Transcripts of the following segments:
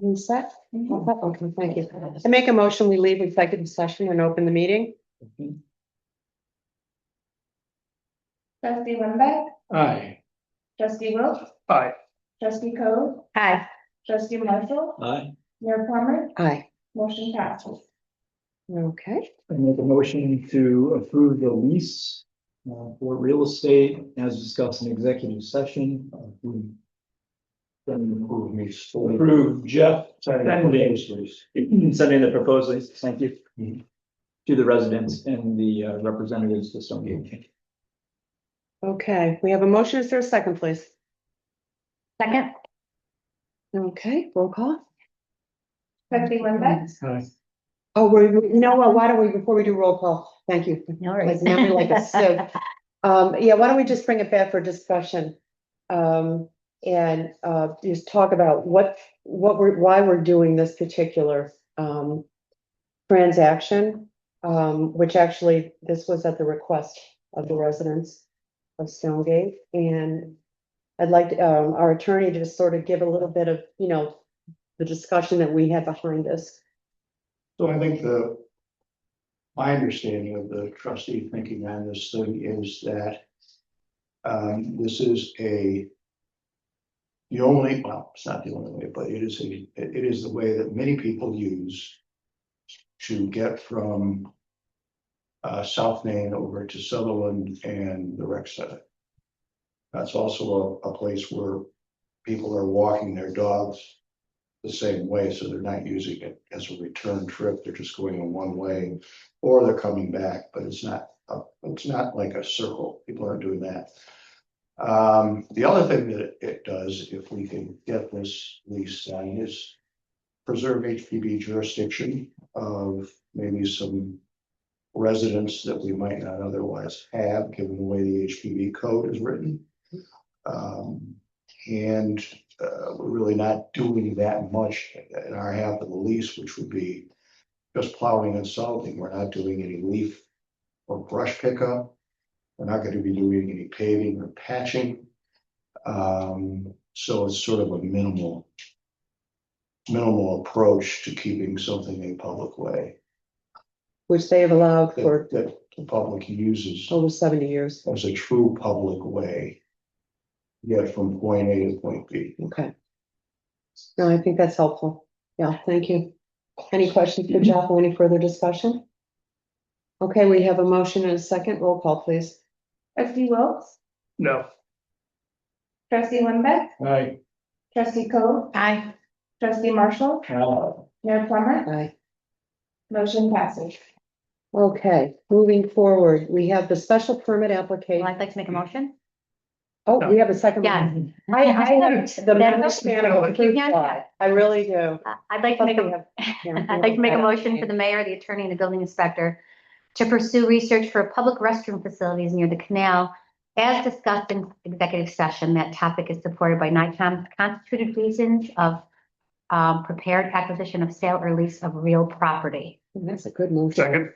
You set? Okay, thank you. I make a motion, we leave executive session and open the meeting. Trustee Limbeck, Aye. trustee Wilkes, Aye. trustee Code, Aye. trustee Marshall, Aye. Mayor Plummer, Aye. motion passes. Okay, I make a motion to approve the lease for real estate as discussed in executive session. Approve Jeff sending the proposals, thank you, to the residents and the representatives to Stonegate. okay, we have a motion. Is there a second, please? Second. Okay, roll call. Trustee Limbeck, Aye. Oh, why don't we, before we do roll call, thank you. No worries. Like, now we're like a sieve. Yeah, why don't we just bring it back for discussion? And just talk about why we're doing this particular transaction, which actually, this was at the request of the residents of Stonegate. And I'd like our attorney to just sort of give a little bit of, the discussion that we had behind this. So I think my understanding of the trustee thinking on this thing is that this is it's not the only way, but it is the way that many people use to get from South Main over to Sutherland and the rec center. That's also a place where people are walking their dogs the same way, so they're not using it as a return trip. They're just going in one way, or they're coming back. But it's not like a circle. People aren't doing that. The other thing that it does, if we can get this lease signed, is preserve HPB jurisdiction of maybe some residents that we might not otherwise have, given the way the HPB code is written. We're really not doing that much in our half of the lease, which would be just plowing and salting. We're not doing any leaf or brush pickup. We're not going to be doing any paving or patching. So it's sort of a minimal approach to keeping something a public way Which they have allowed for that the public uses over 70 years. as a true public way to get from point A to point B. Okay. No, I think that's helpful. Yeah, thank you. Any questions for Jeff or any further discussion? Okay, we have a motion and a second. Roll call, please. trustee Wilkes, No. trustee Limbeck, Aye. trustee Code, Aye. trustee Marshall, Mayor Plummer, Aye. motion passes. Okay, moving forward, we have the special permit Well, application. I'd like to make a motion. Oh, we have a second. Yeah. one. I have the members panel of You the can. side. I really do. I'd like to make a, Yeah, I'd like to make a motion for the mayor, the attorney, and the building inspector to pursue research for public restroom facilities near the canal as discussed in executive session. That topic is supported by constituted reasons of prepared acquisition of sale or lease of real property. That's a good motion. Second.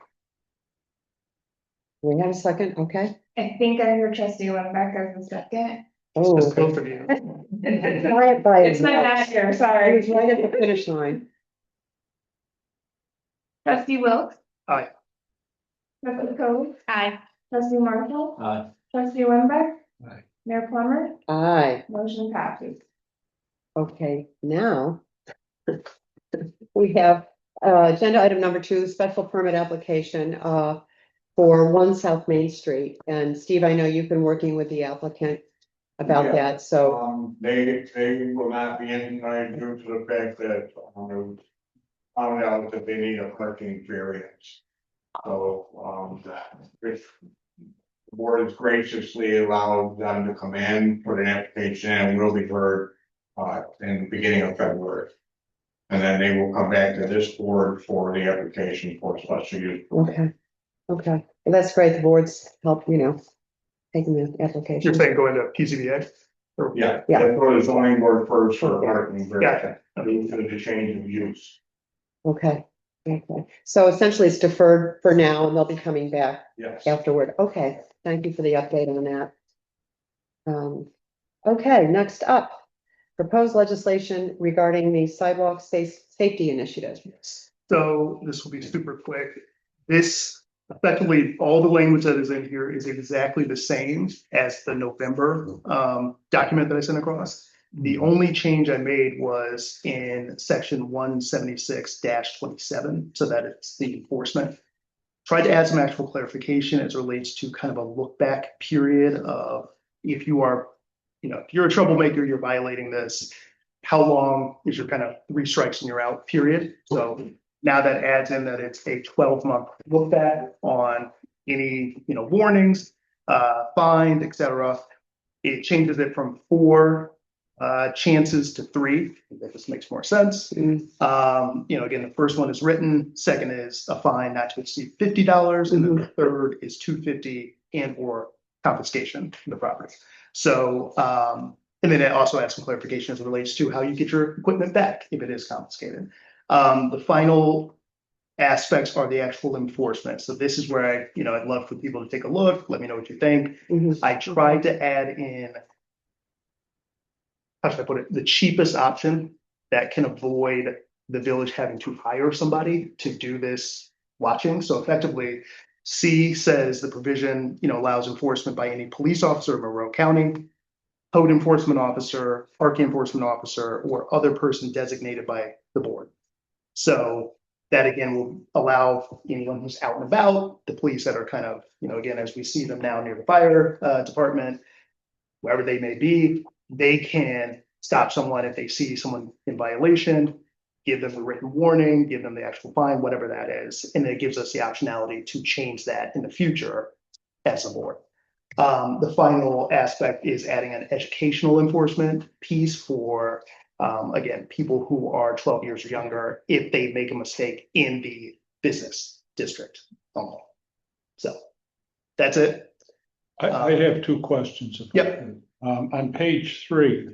We have a second, okay? I think I heard trustee Limbeck as the second. Oh, Just both of you. try it by It's not that here, I sorry. was right at the finish line. Trustee Wilkes. Aye. Trustee Code, Aye. trustee Marshall, Aye. trustee Limbeck, Aye. Mayor Plummer, Aye, motion passes. okay, now we have agenda item number 2, special permit application for 1 South Main Street. And Steve, I know you've been working with the applicant about Yeah. that, so, They will not be in tonight due to the fact that, found out that they need a parking variance. So, if the board has graciously allowed them to come in, put an application in, will be heard, in the beginning of February. And then they will come back to this board for the application for special use. okay, well, that's great, the board's help, taking the You're application. saying going to PCBA? Or- Yeah, Yeah. that's for the zoning board first for parking Gotcha. variance, due to the change of use. Okay, so essentially it's deferred for now and they'll be coming back Yes. afterward. Okay, thank you for the update on that. Okay, next up, proposed legislation regarding the sidewalk safety initiative. So this will be super quick. This effectively, all the language that is in here is exactly the same as the November document that I sent across. The only change I made was in section 176-27, so that it's the enforcement. Tried to add some actual clarification as it relates to kind of a look back period of if you are, if you're a troublemaker, you're violating this. How long is your kind of 3 strikes and you're out period? So now that adds in that it's a 12-month look back on any, warnings, fines, et cetera. It changes it from 4 chances to 3. That just makes more sense. Again, the first one is written, second is a fine not to exceed $50, and then the third is $250 and or confiscation of the property. So, and then it also adds some clarification as it relates to how you get your equipment back if it is confiscated. The final aspects are the actual enforcement. So this is where I'd love for people to take a look. Let me know what you think. I tried to add in, how should I put it, the cheapest option that can avoid the village having to hire somebody to do this watching. So effectively, C says the provision, allows enforcement by any police officer of Monroe County, code enforcement officer, parking enforcement officer, or other person designated by the board. So that again will allow anyone who's out and about, the police that are kind of, again, as we see them now near the fire department, wherever they may be, they can stop someone if they see someone in violation, give them a written warning, give them the actual fine, whatever that is. And it gives us the optionality to change that in the future as a board. The final aspect is adding an educational enforcement piece for, again, people who are 12 years or younger, if they make a mistake in the business district only. So that's it. I have 2 questions. Yep. On page 3,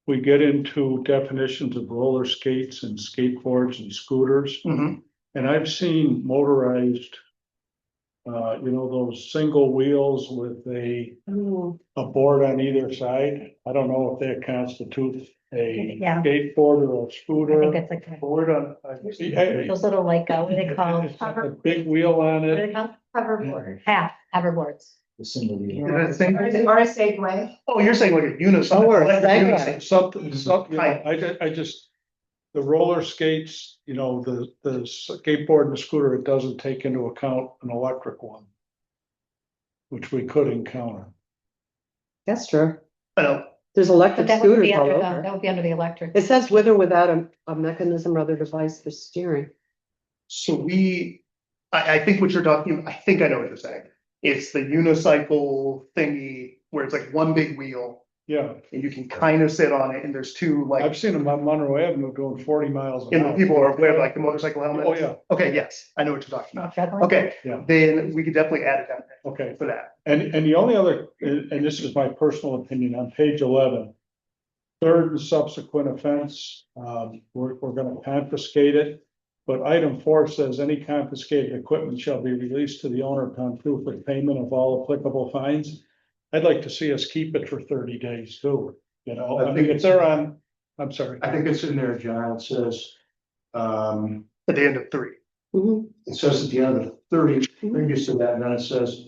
we get into definitions of roller skates and skateboards and scooters. Mhm. And I've seen motorized, those single wheels with a board on either side. I don't know if that constitutes a Yeah. skateboard or a I scooter. think it's like Board on, those little like, what are they called? A big wheel on What are it. they called? Hoverboard. Hoverboards. The single wheel. Is that the same? Or a Segway. Oh, you're saying like a unicycle. Or a Electric Segway. unicycle. Something, I just, the roller skates, the skateboard and the scooter, it doesn't take into account an electric one, which we could encounter. That's true. I don't, There's But electric that would scooters be all under, over. that would be under the electric. It says with or without a mechanism or other device for steering. so I think what you're talking, I think I know what you're saying. It's the unicycle thingy where it's like one big wheel Yeah, and you can kind of sit on it and there's 2 like, I've seen them on Monroe Avenue doing 40 miles an and hour. the people are wearing like the motorcycle helmet. Oh, yeah, Okay, yes, I know what you're talking about. Juggling. Okay, Yeah. then we could definitely add it down okay. for that. And the only other, and this is my personal opinion, on page 11, third and subsequent offense, we're gonna confiscate it. But item 4 says any confiscated equipment shall be released to the owner upon proof of payment of all applicable fines. I'd like to see us keep it for 30 days too, I mean, if they're on, I'm sorry. I think it's in there, John. It says, At the end of 3. it says at the end of 30, previous to that, and then it says,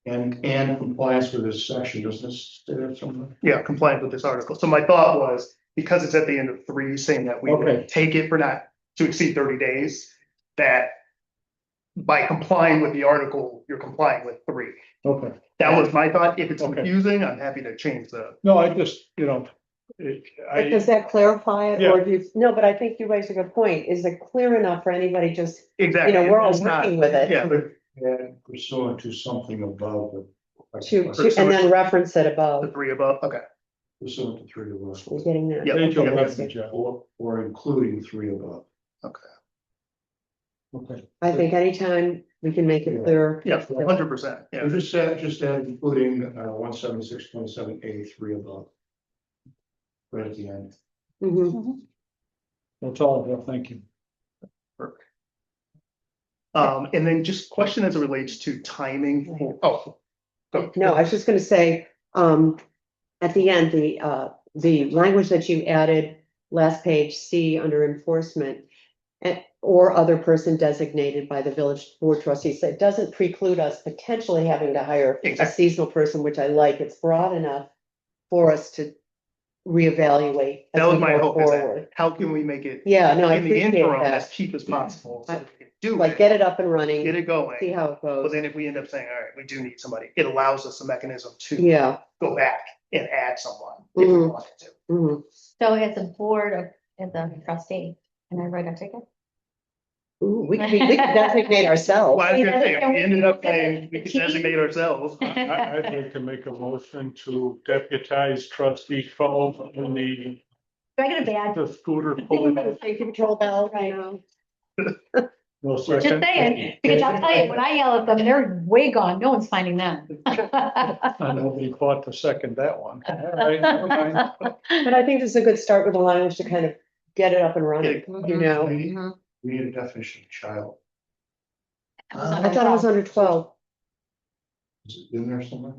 and compliance with this section, doesn't it say that somewhere? Yeah, compliant with this article. So my thought was, because it's at the end of 3, saying that we Okay. would take it for not to exceed 30 days, that by complying with the article, you're complying with 3. Okay, That was my thought. If it's Okay. confusing, I'm happy to change the, no, I just, Does that clarify it, or do you, no, but I think you raised a good point. Is it clear enough for anybody just, exactly. we're all It's not- working with it. Yeah, And pursuant to something above the. and then reference it the above? 3 above, okay. Pursuant to 3 above. You're getting that? Yeah. page Okay. 11, Jeff. Or including 3 above. Okay, I think anytime we can make it clear. Yeah, 100%. Yeah. And just add including 176.27A3 above. Right at the end. Mhm. that's all, Jeff, thank you. And then just question as it relates to timing. Go. No, I was just gonna say, at the end, the the language that you added, last page, C, under enforcement, or other person designated by the village board trustees, so it doesn't preclude us potentially having to hire a Exactly. seasonal person, which I like, it's broad enough for us to reevaluate as That was we my go hope, is that forward. how can we make it Yeah, no, I in the appreciate interim as that, cheap as possible? So that we can do like, it, get it up and get running, it going. see how it But goes. then if we end up saying, all right, we do need somebody, it allows us a mechanism to Yeah. go back and add someone if we Mhm. wanted to. Mhm. So as a board of, as a trustee, can I write a ticket? Ooh, we could designate ourselves. Well, I was gonna say, Can we we- ended up saying we could Team? designate ourselves. I'd like to make a motion to deputize trustee Phil in Do I get a badge? the scooter pulling. Safety patrol bell, you know. No Just second. saying, because I'll tell you, when I yell at them, they're way gone. No one's finding them. Nobody fought to second that one. All right, never mind. But I think this is a good start with the language to kind of get it up and running, you know. We need a definition of child. I thought it was under 12. Is it in there somewhere?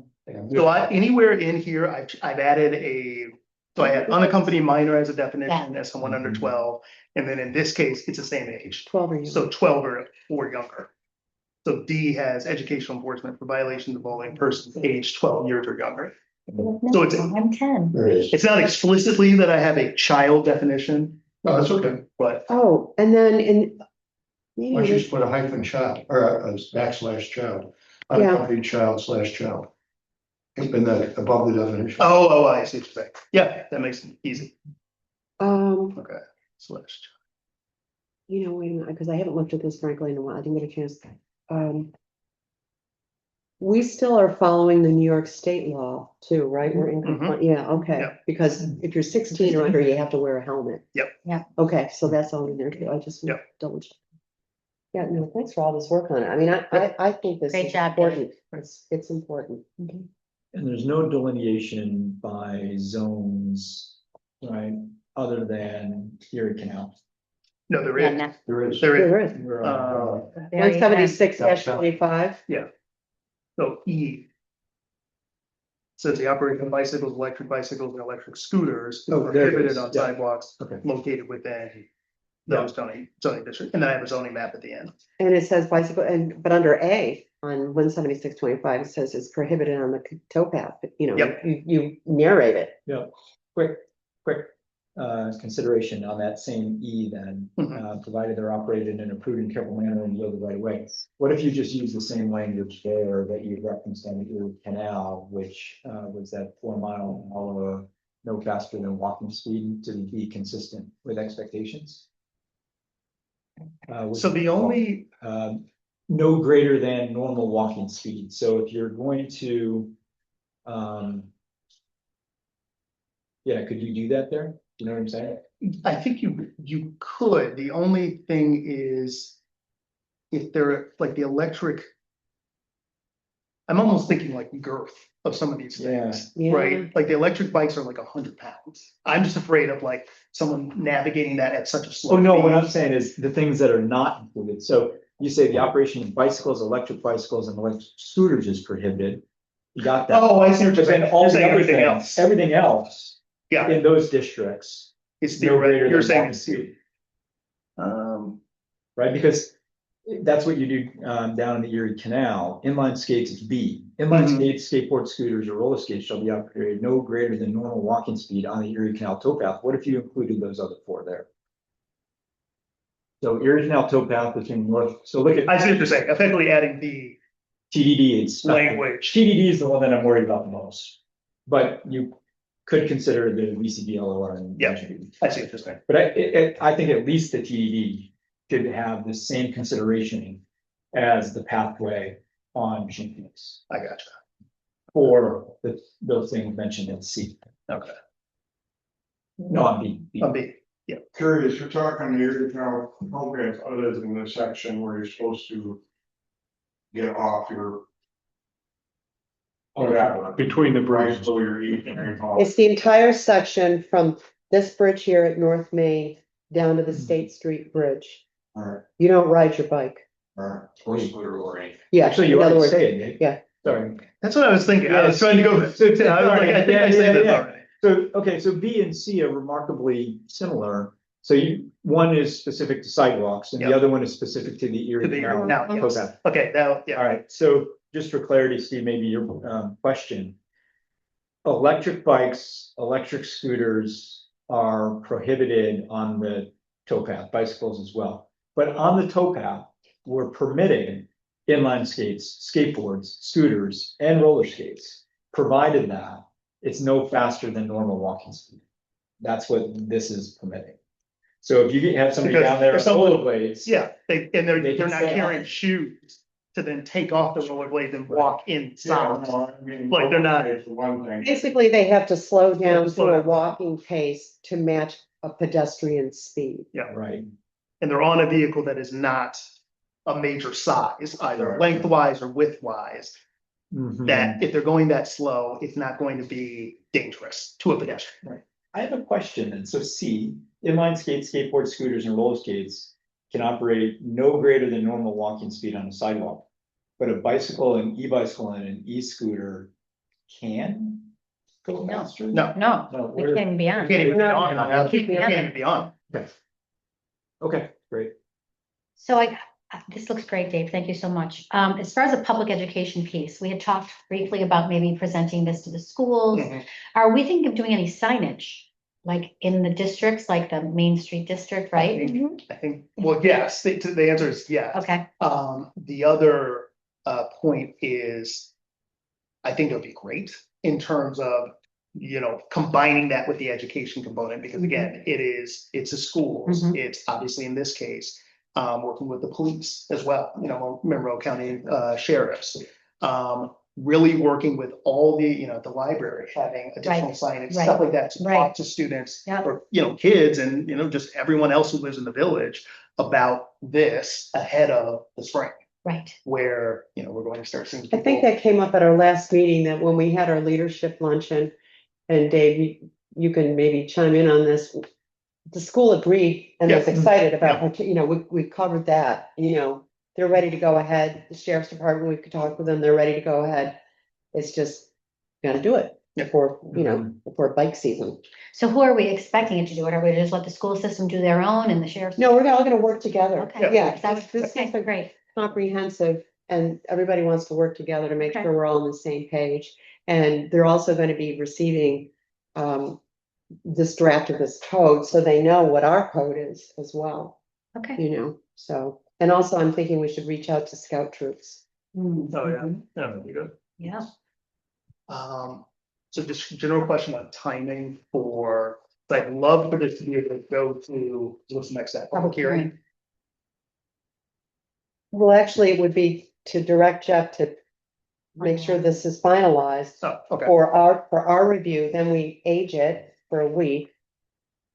So anywhere in here, I've added so I had unaccompanied minor as a definition as someone under 12. And then in this case, it's the same age. 12 or younger. So 12 or younger. So D has educational enforcement for violations involving persons aged 12 years or younger. So it's- I'm 10. There it is. It's not explicitly that I have a child definition, No, that's okay. but Oh, and then in. Why don't you just put a hyphen child or a backslash child, Yeah. unaccompanied child slash child. And then above the definition. I see what you're saying. Yeah, that makes it easy. Okay. Slash. You know, wait a minute, because I haven't looked at this frankly in a while. I didn't get a chance. We still are following the New York State law too, right? We're in compliance. Yeah, okay. Yeah. Because if you're 16 or under, you have to wear a helmet. Yep. Yeah. Okay, so that's all in there too. I just Yep. double check. Yeah, no, thanks for all this work on it. I mean, I think this Great is job, important. It's important. And there's no delineation by zones, right, other than Erie Canal. No, there Yeah, is. no, There is. There is. There is. We're, very 176-25. So E. Says the operation of bicycles, electric bicycles, and electric scooters is Oh, there it prohibited is. on Yeah. sidewalks Okay. located within those zoning districts. And then I have a zoning map at the end. And it says bicycle, but under A, on 176-25, it says it's prohibited on the towpath, you know, Yep. you narrate it. quick consideration on that same E then, provided they're operated in a prudent, careful manner and yield the right way. What if you just use the same language there that you referenced on the Erie Canal, which was that 4 mile an hour, no faster than walking speed to be consistent with expectations? So the only, No greater than normal walking speed. So if you're going to, yeah, could you do that there? You know what I'm saying? I think you could, the only thing is if they're like the electric. I'm almost thinking like girth of some of these things, Yeah. right? Like the electric bikes are like 100 pounds. I'm just afraid of like someone navigating that at such a slow. Oh, no, what speed. I'm saying is the things that are not included. So you say the operation of bicycles, electric bicycles and electric scooters is prohibited. You got that. Oh, I see what you're But then saying. all You're the saying other everything things, else. everything else Yeah, in those districts. it's no greater theoretical. You're than saying walking it's, speed, um, right? Because that's what you do down in the Erie Canal. Inline skates is B. Inline Mhm. skates, skateboard scooters, or roller skates shall be operated no greater than normal walking speed on the Erie Canal towpath. What if you included those other 4 there? So Erie Canal towpath between north, so look at I see what you're saying, effectively adding the TDD. It's language. TDD is the one that I'm worried about the most. But you could consider the VCBLOR and. Yep. I see what you're saying. But I think at least the TDD should have the same consideration as the pathway on Machine Phoenix I gotcha. for those things mentioned in C. Okay. No, on B. On B. Curious, you're talking your programs other than the section where you're supposed to get off your. Whatever. Between the Right, bridges. so you're eating and you're off. It's the entire section from this bridge here at North Main down to the State Street Bridge. Alright, You don't ride your bike. alright, or scooter or anything. Yeah, Actually, you in other already words, say it, Nate. yeah. Sorry. That's what I was thinking. I was trying to go. I was like, I think I said this Yeah. already. So, okay, so B and C are remarkably similar. So one is specific to sidewalks and the Yep. other one is specific to the To Erie the Canal. now, yes. Okay. Okay, now, yeah. All right, so just for clarity, Steve, maybe your question. Electric bikes, electric scooters are prohibited on the towpath, bicycles as well. But on the towpath, we're permitting inline skates, skateboards, scooters, and roller skates, provided that it's no faster than normal walking speed. That's what this is permitting. So if you have somebody Because down there on there's someone- rollerblades. Yeah, and they're They can not stay carrying on. shoes to then take off the rollerblades and walk Yeah, inside. no, I mean, Like, they're not- it's one thing. Basically, they have to slow down Slow to a down. walking pace to match a pedestrian speed. Right. And they're on a vehicle that is not a major size, either Correct. lengthwise or widthwise. Mhm. That if they're going that slow, it's not going to be dangerous to a pedestrian. I have a question, and so C, inline skates, skateboards, scooters, and roller skates can operate no greater than normal walking speed on a sidewalk. But a bicycle, an e-bicycle, and an e-scooter can go No. faster? No. No, No, we where- can't even be You on. can't even be on. Can't You can't even be on. Okay, great. So this looks great, Dave. Thank you so much. As far as the public education piece, we had talked briefly about maybe presenting this to the schools. Mhm. Are we thinking of doing any signage? Like in the districts, like the Main Street district, right? I think, well, yes, the answer is yes. Okay, The other point is, I think it would be great in terms of, combining that with the education component, because again, it's a schools, Mhm. it's obviously in this case, working with the police as well, Monroe County sheriffs. Really working with all the library, having additional signage, right, stuff like that to right. talk to students Yeah. or, kids and, just everyone else who lives in the village about this ahead of the spring, right. where, we're going to start seeing I people. think that came up at our last meeting, that when we had our leadership luncheon, and Dave, you can maybe chime in on this. The school agreed and was Yeah. excited about, we covered that, they're ready to go ahead. The sheriff's department, we could talk with them, they're ready to go ahead. It's just, gotta do it Yeah. before bike season. So who are we expecting it to do it? Are we just let the school system do their own and the sheriff's? No, we're all gonna work together. Okay. Yeah, That's this is okay, great. comprehensive, and everybody wants to work together to make Okay. sure we're all on the same page. And they're also gonna be receiving this draft of this code, so they know what our code is as well, Okay. so. And also, I'm thinking we should reach out to scout troops. Oh, yeah, Mhm. yeah, that'd be good. Yeah, So just general question on timing for, I'd love for this to be able to go to, what's the next step? Public hearing? Well, actually, it would be to direct Jeff to make sure this is finalized Oh, okay, for our review, then we age it for a week.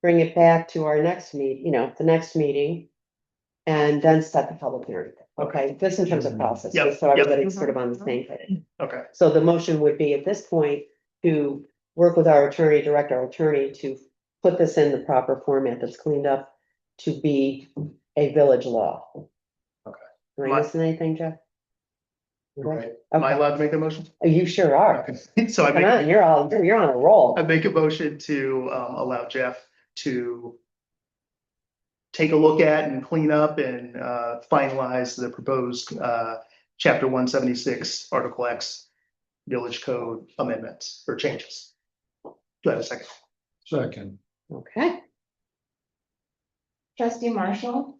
Bring it back to our next the next meeting. And then set the public hearing. Okay, just in terms of process, Yep, just so yep. everybody's sort of on the same page. okay, So the motion would be at this point to work with our attorney, direct our attorney to put this in the proper format that's cleaned up to be a village law. Okay. Am I My- missing anything, Jeff? right. Am I Okay. allowed to make a motion? Oh, you sure are. Okay, so Come on, you're on a roll. I make a motion to allow Jeff to take a look at and clean up and finalize the proposed chapter 176, Article X, Village Code amendments or changes. Do I have a second? Second. Okay, Trustee Marshall,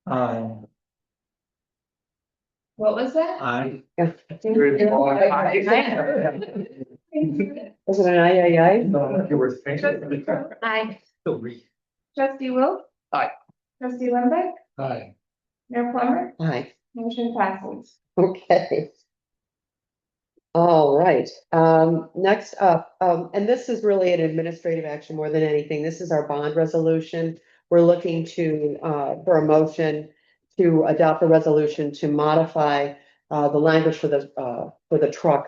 I, what was that? was it an aye? you were thinking. I, Still read. Trustee Wilk? Aye. Trustee Limbeck? Aye. Mayor Plummer? Aye. Motion passes. Okay. All right, next up, and this is really an administrative action more than anything. This is our bond resolution. We're looking to, for a motion to adopt a resolution to modify, the language for the truck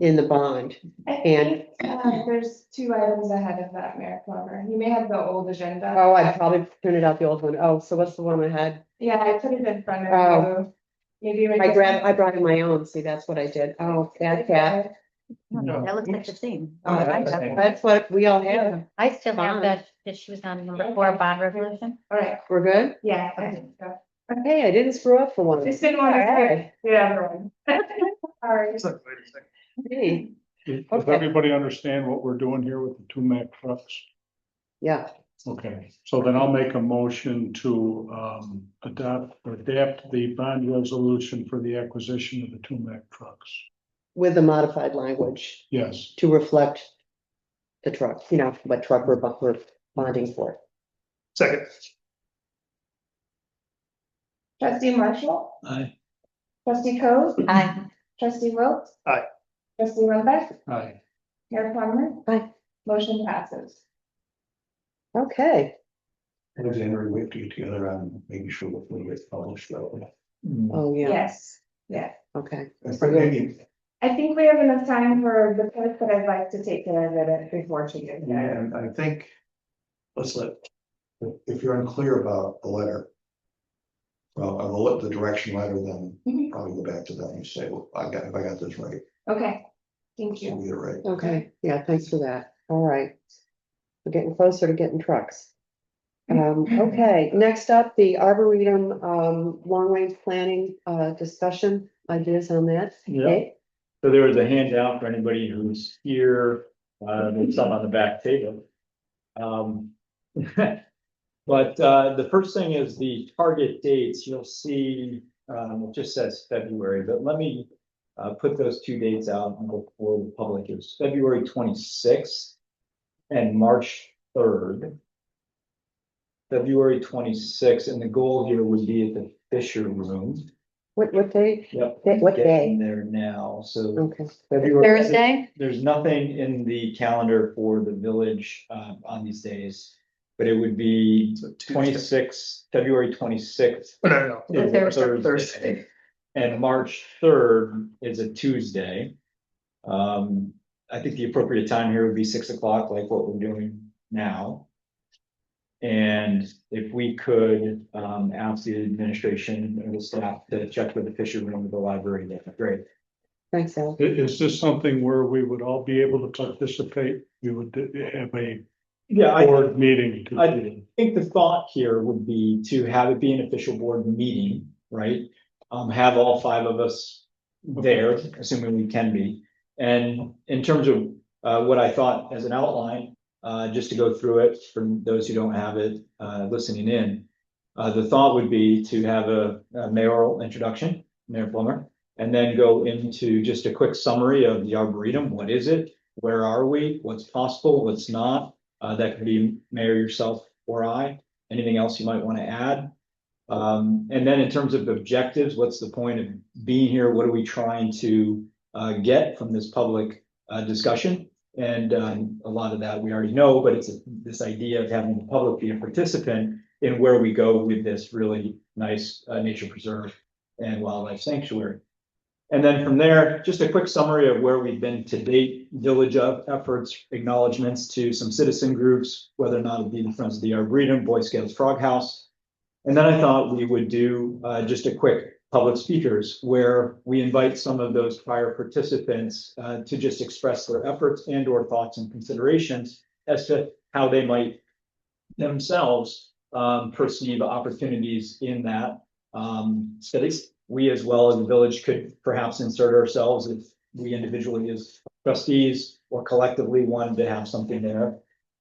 in the bond. I And- think, there's 2 items ahead of that, Mayor Plummer. You may have the old agenda. Oh, I probably printed out the old one. Oh, so what's the one ahead? Yeah, I put it in front of Oh. you. Maybe. I brought in my own. See, that's what I did. Oh, bad cat. No, that looks like the same. That's what we all have. I still have Fine. that she was on number 4 bond resolution. All right, We're good? yeah. Okay, so Hey, I didn't screw up for one. just didn't want to Alright. yeah, everyone. All right. It's like, wait a second. Hey, Does Okay. everybody understand what we're doing here with the two Mack trucks? yeah, Okay, so then I'll make a motion to adapt the bond resolution for the acquisition of the two Mack trucks. with the modified language Yes, to reflect the truck, what truck we're bonding for. Second, Trustee Marshall, Aye. trustee Coe, Aye. trustee Wiltz. Aye. Trustee Rovak, aye. Mayor Plummer. Aye. Motion passes. Okay, Alexander, we have to get together on making sure that we get published though. oh, yeah, Yes, yeah. okay. Maybe, I think we have enough time for the part that I'd like to take care of it before she gets there. and I think, if you're unclear about the letter. Well, I will let the direction letter, then Mhm. probably go back to them and say, well, if I got this right, Okay, thank so you. we get it right. Okay, yeah, thanks for that. All right. We're getting closer to getting trucks. Okay, next up, the Arboretum, long-range planning, discussion, ideas on that. Yeah. Nate? So there was a handout for anybody who's here, there's some on the back table. But the first thing is the target dates, you'll see, it just says February, but let me put those two dates out before the public. It's February 26th and March 3rd. February 26th, and the goal here would be at the Fisher Room. What day? Yep. What day? Getting there now, so Okay, February. Thursday? There's nothing in the calendar for the village on these days, but it would be so Tuesday. 26th, February 26th. No. The Thursday. And March 3rd is a Tuesday. I think the appropriate time here would be 6 o'clock, like what we're doing now. And if we could ask the administration or the staff to check with the Fisher Room of the library, that'd be great. thanks, Al. Is this something where we would all be able to participate? We would have a Yeah, board meeting. I think the thought here would be to have it be an official board meeting, right? Have all 5 of us there, assuming we can be. And in terms of what I thought as an outline, just to go through it for those who don't have it listening in. The thought would be to have a mayoral introduction, Mayor Plummer, and then go into just a quick summary of the Arboretum. What is it? Where are we? What's possible? What's not? That could be Mayor, yourself, or I. Anything else you might want to add? And then in terms of objectives, what's the point of being here? What are we trying to get from this public discussion? And a lot of that we already know, but it's this idea of having the public be a participant in where we go with this really nice nature preserve and wildlife sanctuary. And then from there, just a quick summary of where we've been to date, village efforts, acknowledgements to some citizen groups, whether or not it be the Friends of the Arboretum, Boy Scouts, Frog House. And then I thought we would do just a quick public speakers where we invite some of those prior participants to just express their efforts and or thoughts and considerations as to how they might themselves perceive opportunities in that studies. We, as well as the village, could perhaps insert ourselves if we individually as trustees or collectively wanted to have something there.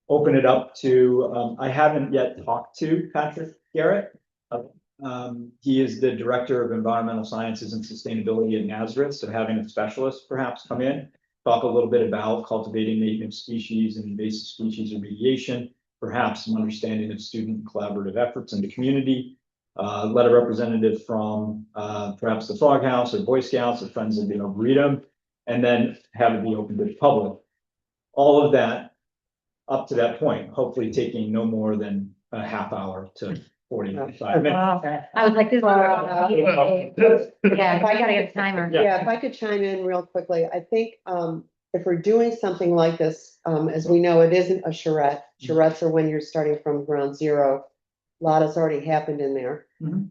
Open it up to, I haven't yet talked to Patrick Garrett. He is the Director of Environmental Sciences and Sustainability at Nazareth, so having a specialist perhaps come in, talk a little bit about cultivating native species and invasive species remediation, perhaps some understanding of student collaborative efforts in the community. Let a representative from perhaps the Frog House or Boy Scouts or Friends of the Arboretum, and then have it be open to the public. All of that up to that point, hopefully taking no more than a half hour to 45 minutes. I was like, this. Yeah, I gotta get a timer. Yeah, if I could chime in real quickly, I think, if we're doing something like this, as we know, it isn't a charrette. Charrettes are when you're starting from ground zero. A lot has already happened in there. Mhm.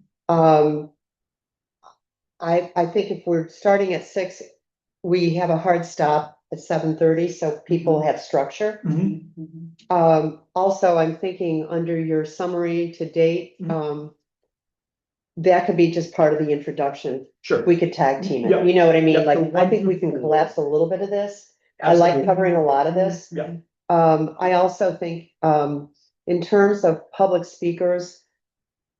I think if we're starting at 6, we have a hard stop at 7:30, so people have structure. Also, I'm thinking under your summary to date, that could be just part of the introduction. Sure. We could tag team Yeah. it, you know what I mean? Yeah, Like, so I think we can 1 through 4. collapse a little bit of this. I like Absolutely. covering a lot of this. Yeah. I also think, in terms of public speakers,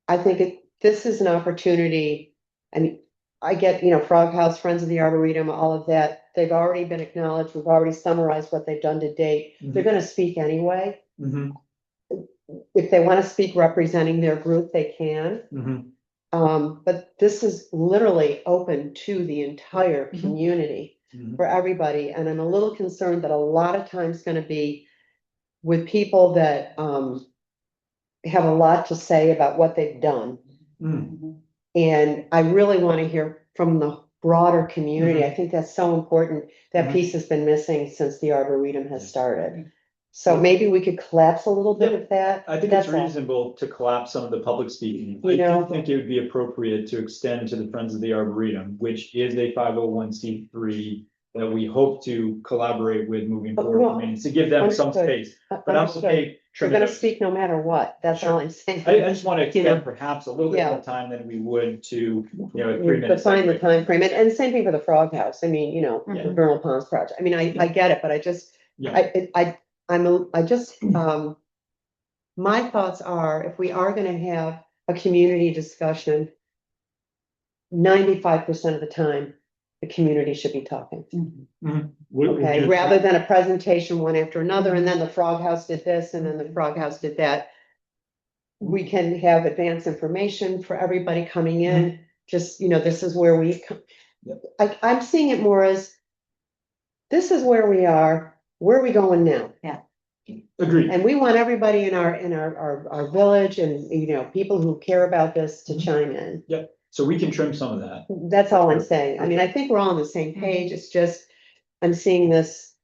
I think this is an opportunity. I mean, I get, Frog House, Friends of the Arboretum, all of that. They've already been acknowledged. We've already summarized what they've done to date. They're gonna speak anyway. Mhm. If they want to speak representing their group, they can. Mhm. But this is literally open to the entire community Mhm. for everybody. And I'm a little concerned that a lot of times gonna be with people that, have a lot to say about what they've done. Mm. And I really want to hear from the broader community. I think that's so important. That Mhm. piece has been missing since the Arboretum has started. So maybe we could collapse a little bit of that. I think That's it's all. reasonable to collapse some of the public speaking. You I know? do think it would be appropriate to extend to the Friends of the Arboretum, which is a 501(c)(3) that we hope to collaborate with moving But forward. no, I mean, to give them some understood. space, but I'm Understood. okay. They're trimming gonna those. speak no matter what. That's all I'm saying. I just want to You know? extend perhaps a little bit Yeah. more time than we would to, a 3 minute. Define the time frame, and same thing for the Frog House. I mean, Yeah. the Vernal Ponds project. I mean, I get it, but I just, Yeah. my thoughts are, if we are gonna have a community discussion, 95% of the time, the community should be talking. Okay, rather than a presentation one after another, and then the Frog House did this, and then the Frog House did that. We can have advanced information for everybody coming in, just, this is where I'm seeing it more as, this is where we are, where are we going now? Agreed. And we want everybody in our village and, people who care about this to chime in. So we can trim some of that. That's all I'm saying. I mean, I think we're all on the same page. It's just, I'm seeing this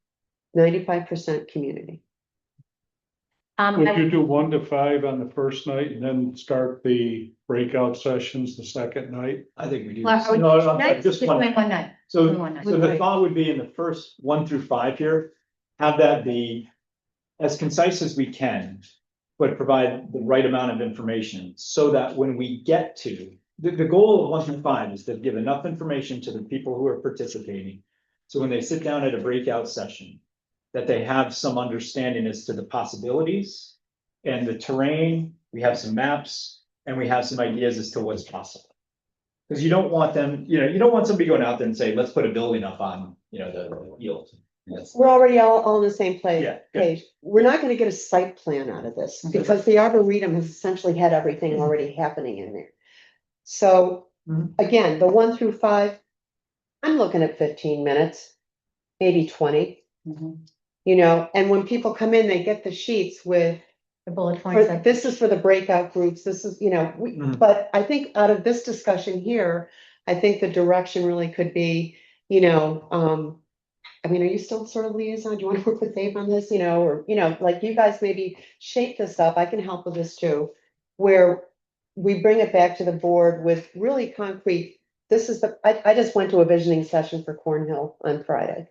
95% community. Would you do 1 to 5 on the first night and then start the breakout sessions the second night? I think we do. Well, are we- No, Nights, just one. between one night. So, Between one night. so the thought would be in the first 1 through 5 here, have that be as concise as we can, but provide the right amount of information so that when we get to, the goal of 1 through 5 is to give enough information to the people who are participating. So when they sit down at a breakout session, that they have some understanding as to the possibilities and the terrain, we have some maps, and we have some ideas as to what's possible. Because you don't want them, you don't want somebody going out there and say, let's put a building up on, the field. We're already all on the same Yeah, good. page. We're not gonna get a site plan out of this, because the Arboretum has essentially had everything already happening in there. So, again, the 1 through 5, I'm looking at 15 minutes, maybe 20. And when people come in, they get the sheets with, The bullet points. this is for the breakout groups, this is, but I think out of this discussion here, I think the direction really could be, I mean, are you still sort of liaison? Do you want to work with Dave on this, or, like you guys maybe shape this up, I can help with this too, where we bring it back to the board with really concrete, I just went to a visioning session for Cornhill on Friday.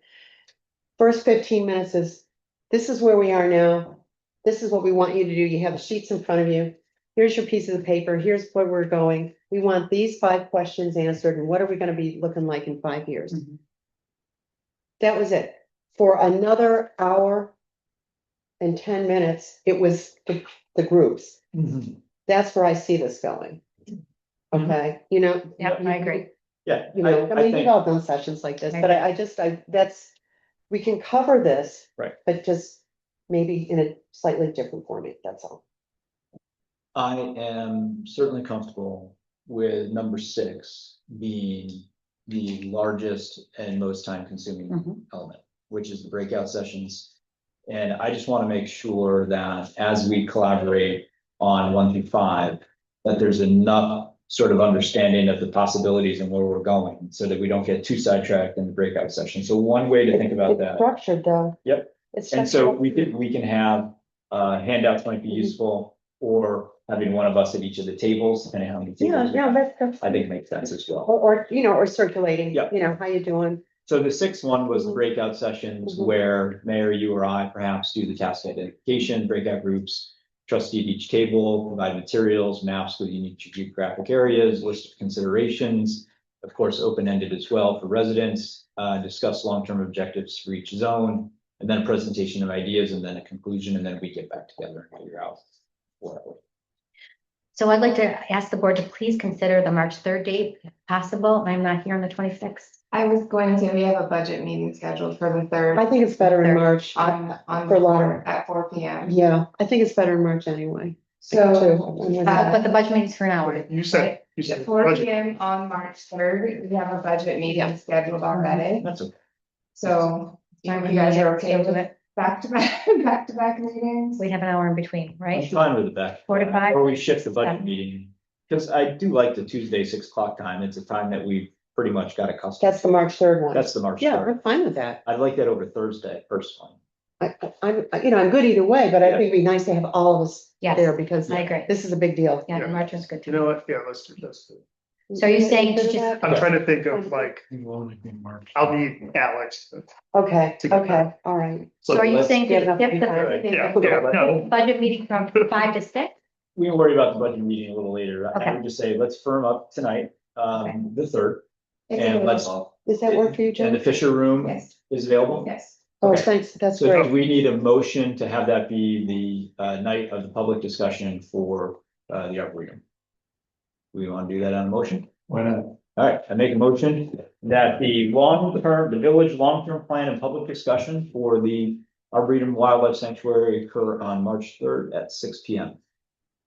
First 15 minutes is, this is where we are now. This is what we want you to do. You have the sheets in front of you. Here's your piece of paper. Here's where we're going. We want these 5 questions answered. And what are we going to be looking like in 5 years? That was it. For another hour and 10 minutes, it was the groups. That's where I see this going. Okay, Yeah, I agree. Yeah. I mean, we've all done sessions like this, but we can cover this. Right. But just maybe in a slightly different format, that's all. I am certainly comfortable with number 6 being the largest and most time consuming element, which is the breakout sessions. And I just want to make sure that as we collaborate on 1 through 5, that there's enough sort of understanding of the possibilities and where we're going, so that we don't get too sidetracked in the breakout session. So one way to think about It's that. structured though. Yep. It's And so structured. we can have handouts might be useful, or having one of us at each of the tables, depending on how many tables. we have, that's. I think makes sense as well. Or circulating. Yeah. How you doing? So the sixth one was the breakout sessions Mhm. where mayor, you or I perhaps do the task identification, breakout groups, trustee at each table, provide materials, maps with unique geographic areas, list of considerations. Of course, open-ended as well for residents, discuss long-term objectives for each zone, and then a presentation of ideas and then a conclusion, and then we get back together and figure out what. So I'd like to ask the board to please consider the March 3rd date if possible. I'm not here on the 26th. I was going to, we have a budget meeting scheduled for the third. I think it's better in March. On For a lot of- at 4 p.m. Yeah, I think it's better in March anyway. So, But the budget meeting's for an hour. You said, you said. at 4 budget. p.m. on March 3rd, we have a budget meeting scheduled already. That's okay. So, you guys are okay with it? Back to back meetings? We have an hour in between, I'm right? fine with the back. 4 to 5? Or we shift the budget Seven. meeting, because I do like the Tuesday 6 o'clock time. It's a time that we've pretty much got accustomed. That's the March 3rd one. That's the March. Yeah, 3rd. I'm fine with that. I'd like that over Thursday personally. I'm good either way, but I think it'd be nice to have all of us Yes, there because I agree. this is a big deal. Yeah, the March is good You too. know what? Yeah, let's do. So you're saying to just- I'm trying to think of like, It will only be March. I'll need Alex. Okay, To get okay, all right. So are you let's saying to get enough shift time. Yeah, the yeah, no, budget meeting from 5 to 6? We can worry about the budget meeting a little later. I Okay. would just say, let's firm up tonight, the 3rd, It's and let's. available. Does that work for you, And the Jen? Fisher Room Yes, is available? yes. Oh, Okay. thanks, that's So do great. we need a motion to have that be the night of the public discussion for the Arboretum? We want to do that on a motion? Why not? All right, I make a motion that the village long-term plan and public discussion for the Arboretum Wildlife Sanctuary occur on March 3rd at 6 P.M.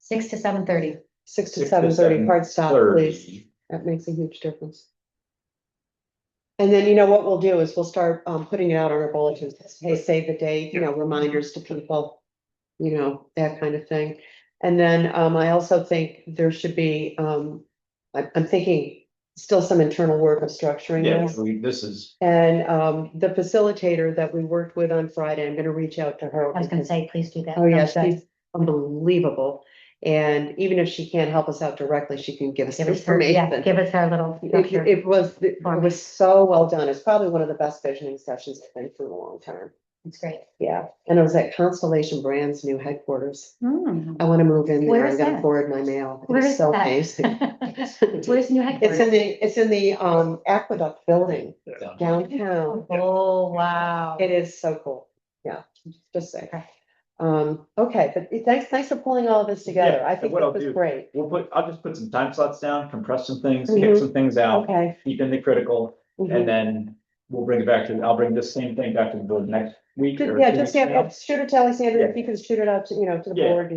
6 to 7:30. 6 to 6 to 7:30, hard stop, 7:30. please. That makes a huge difference. And then, you know, what we'll do is we'll start putting it out on our bulletins. Hey, save the date, reminders to people, that kind of thing. And then I also think there should be, I'm thinking still some internal work of structuring Yeah, this. this is, And the facilitator that we worked with on Friday, I'm gonna reach out to her. I was gonna because- say, please do that. Oh, yes, Sounds good. she's unbelievable. And even if she can't help us out directly, she can give us Give us her, yeah, information. give us our little structure. It was so well done. It's probably one of the best visioning sessions I've been through in a long time. It's great. Yeah, and it was at Constellation Brands' new headquarters. Hmm. I want to move in Where there. is I'm gonna that? forward my mail. Where It's is so that? amazing. Where's New It's Headquarters? in the Aqueduct building downtown. Oh, wow. It is so cool. Yeah, just say. Okay. Okay, but thanks for pulling all of this together. Yeah, I think what it I'll was do- great. I'll just put some time slots down, compress some things, Mhm. kick some things out, Okay. keep in the critical, Mhm. and then we'll bring it back I'll bring this same thing back to the board next week. or Yeah, 2 just weeks from now. shoot it to Alexander, Yeah. if you can shoot it out to, to the Yeah. board,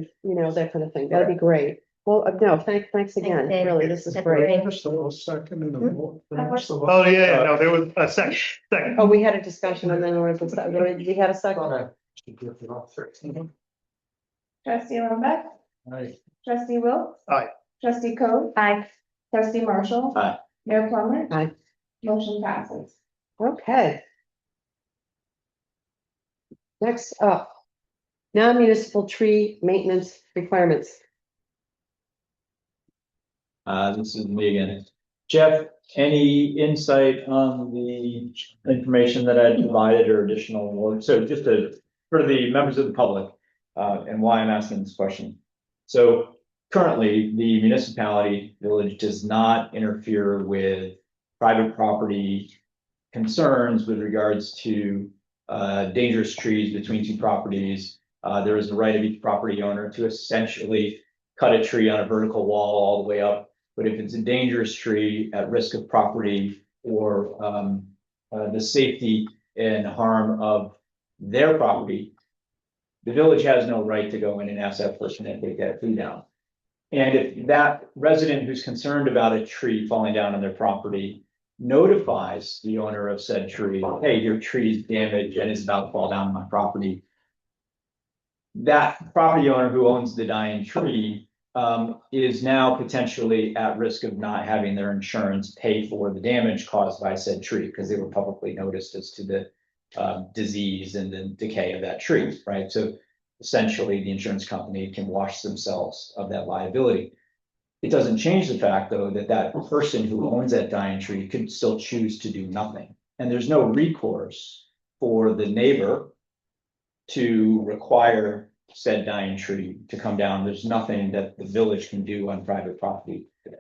that kind of thing. That'd be great. Well, no, thanks again. Dave. Really, this is That's great. Just a second in the. Oh, yeah, no, there was a second. Oh, we had a discussion and then there was, we had a second. Trustee Rovak, trustee Wilkes. Aye. Trustee Coe, Bye. trustee Marshall. Aye. Mayor Plummer. Aye. Motion passes. Okay. Next up, non-municipal tree maintenance requirements. This is me again. Jeff, any insight on the information that I provided or additional? So just for the members of the public, and why I'm asking this question. So currently, the municipality village does not interfere with private property concerns with regards to dangerous trees between two properties. There is the right of each property owner to essentially cut a tree on a vertical wall all the way up. But if it's a dangerous tree at risk of property or the safety and harm of their property, the village has no right to go in and ask that person to take that tree down. And if that resident who's concerned about a tree falling down on their property notifies the owner of said tree, hey, your tree is damaged and is about to fall down on my property, that property owner who owns the dying tree is now potentially at risk of not having their insurance pay for the damage caused by said tree because they were publicly noticed as to the disease and the decay of that tree, right? So essentially, the insurance company can wash themselves of that liability. It doesn't change the fact, though, that that person who owns that dying tree could still choose to do nothing. and there's no recourse for the neighbor to require said dying tree to come down. There's nothing that the village can do on private property today.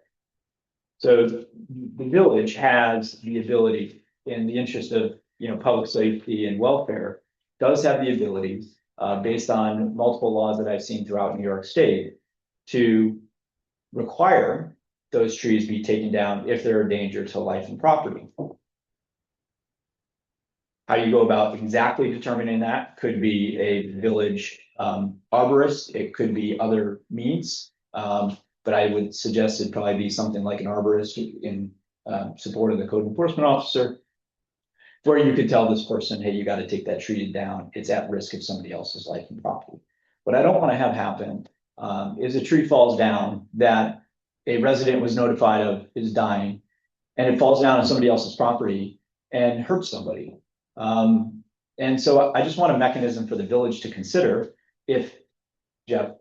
So the village has the ability, in the interest of, public safety and welfare, does have the ability, based on multiple laws that I've seen throughout New York State, to require those trees be taken down if they're a danger to life and property. How you go about exactly determining that could be a village arborist, it could be other means. But I would suggest it'd probably be something like an arborist in support of the code enforcement officer, where you could tell this person, hey, you got to take that tree down. It's at risk of somebody else's life and property. What I don't want to have happen is a tree falls down that a resident was notified of is dying, and it falls down on somebody else's property and hurts somebody. And so I just want a mechanism for the village to consider if, Jeff,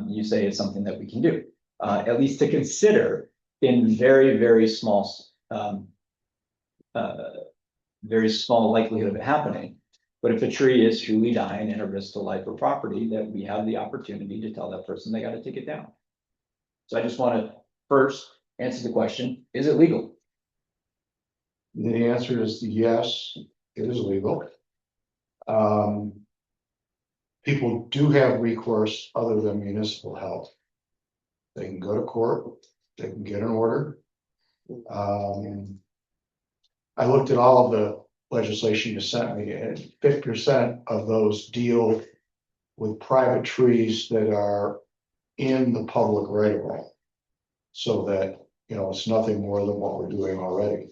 you say it's something that we can do, at least to consider in very, very small likelihood of it happening. But if a tree is truly dying and a risk to life or property, that we have the opportunity to tell that person they got to take it down. So I just want to first answer the question, is it legal? The answer is yes, it is legal. People do have recourse other than municipal help. They can go to court, they can get an order. I looked at all of the legislation you sent me, and 50% of those deal with private trees that are in the public right of way. So that, it's nothing more than what we're doing already.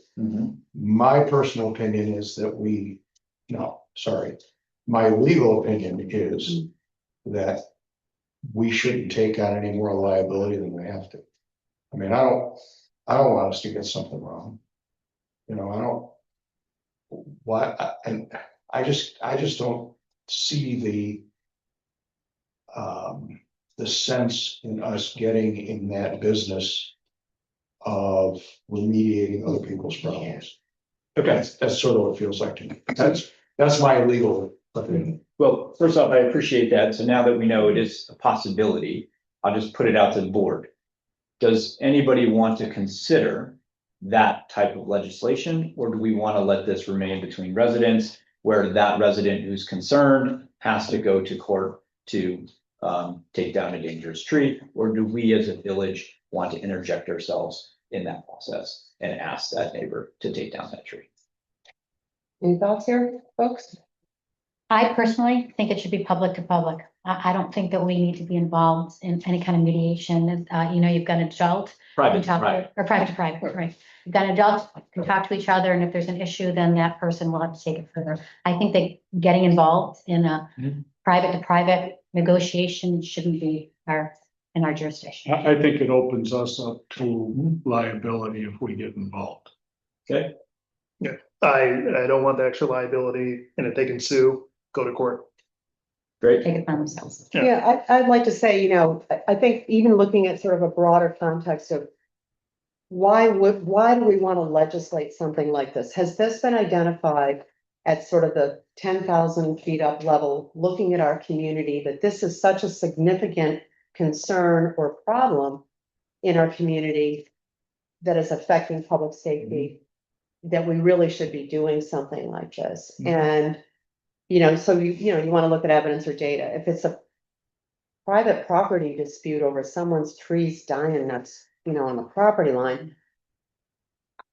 My personal opinion is that my legal opinion is that we shouldn't take on any more liability than we have to. I mean, I don't want us to get something wrong. I just don't see the sense in us getting in that business of remediating other people's problems. Okay. That's sort of what it feels like to me. That's my legal opinion. Well, first off, I appreciate that. So now that we know it is a possibility, I'll just put it out to the board. Does anybody want to consider that type of legislation, or do we want to let this remain between residents, where that resident who's concerned has to go to court to take down a dangerous tree? Or do we as a village want to interject ourselves in that process and ask that neighbor to take down that tree? Any thoughts here, folks? I personally think it should be public to public. I don't think that we need to be involved in any kind of mediation. You've got an adult. Private, can talk to- right. Or private to private, right. You've got an adult can talk to each other, and if there's an issue, then that person will have to take it further. I think that getting involved in a private to private negotiation shouldn't be in our jurisdiction. I think it opens us up to liability if we get involved. Okay. I don't want the extra liability, and if they can sue, go to court. Great. Take it upon themselves. Yeah, I'd like to say, I think even looking at sort of a broader context of why do we want to legislate something like this? Has this been identified at sort of the 10,000 feet up level, looking at our community, that this is such a significant concern or problem in our community that is affecting public safety, that we really should be doing something like this? And, so you want to look at evidence or data. If it's a private property dispute over someone's trees dying that's, on the property line,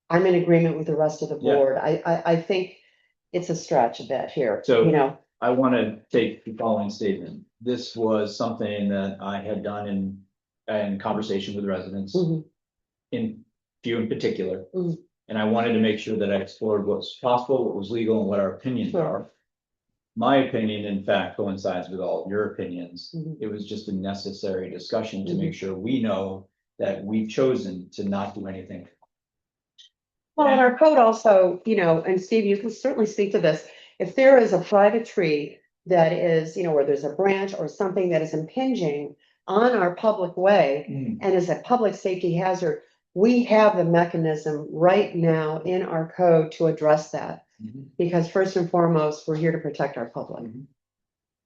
I'm in agreement with the rest of the Yeah. board. I think it's a stretch a bit here, So- I want to take the following statement. This was something that I had done in conversation with residents, Mhm. in few in particular. Mhm. And I wanted to make sure that I explored what's possible, what was legal, and what our opinions Sure. are. My opinion, in fact, coincides with all of your opinions. Mhm. It was just a necessary discussion to make sure we know that we've chosen to not do anything. Well, and our code also, and Steve, you can certainly speak to this. If there is a private tree that is, where there's a branch or something that is impinging on our public way and is a public safety hazard, we have the mechanism right now in our code to address that. Because first and foremost, we're here to protect our public. Mhm.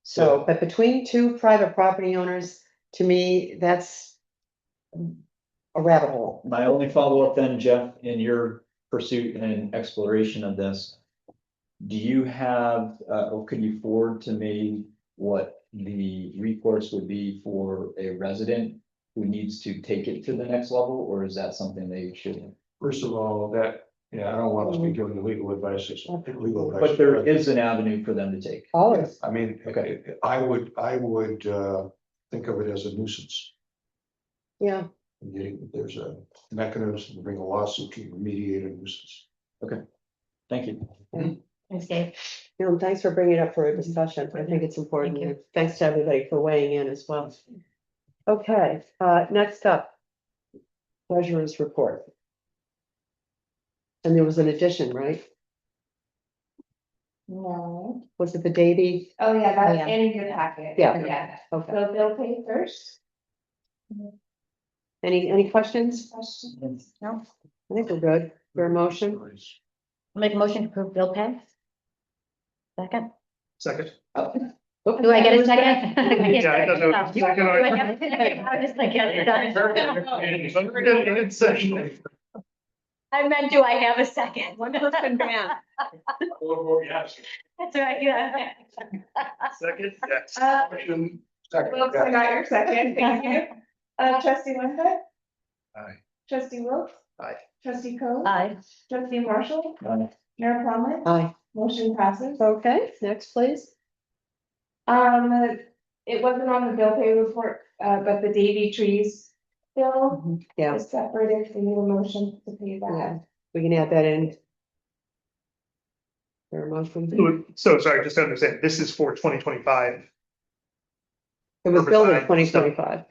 So, but between two private property owners, to me, that's a rabbit hole. My only follow-up then, Jeff, in your pursuit and exploration of this, do you have, or could you forward to me what the recourse would be for a resident who needs to take it to the next level, or is that something they should? First of all, that, yeah, I don't want to be giving legal advice, it's legal advice. But there is an avenue for them to take. Always. I mean, Okay. I would think of it as a nuisance. Yeah, There's a mechanism to bring a lawsuit to remediate a nuisance. Thank you. Thanks, Dave. thanks for bringing it up for a discussion. I think it's important. Thank you. And thanks to everybody for weighing in as well. Okay, next up. Treasurer's report. And there was an addition, right? No. Was it the Davy? Oh, yeah, Oh, that's yeah. in your packet. Yeah. Yeah. Okay. So bill pay first. Any questions? Questions? No? I think we're good. Your motion? Make a motion to approve bill pay. Second. Second. Do I get a second? Yeah, I don't know. I was just like, I meant, do I have a second? One person ban. Yes. That's right, yeah. Second, yes. Motion, second, Wilks, I yeah. got your second, thank you. Trustee Linda? Aye. Trustee Wilks? Aye. Trustee Coe? Aye. Trustee Marshall? Aye. Mayor Plummer? Aye. Motion passes. Okay, next, please. It wasn't on the bill pay report, but the Davy trees bill Yeah, is separated, so you need a motion to pay yeah, that. we can add that in. There a motion? So sorry, just to understand, this is for 2025. It was billed in Herbicide, 2025.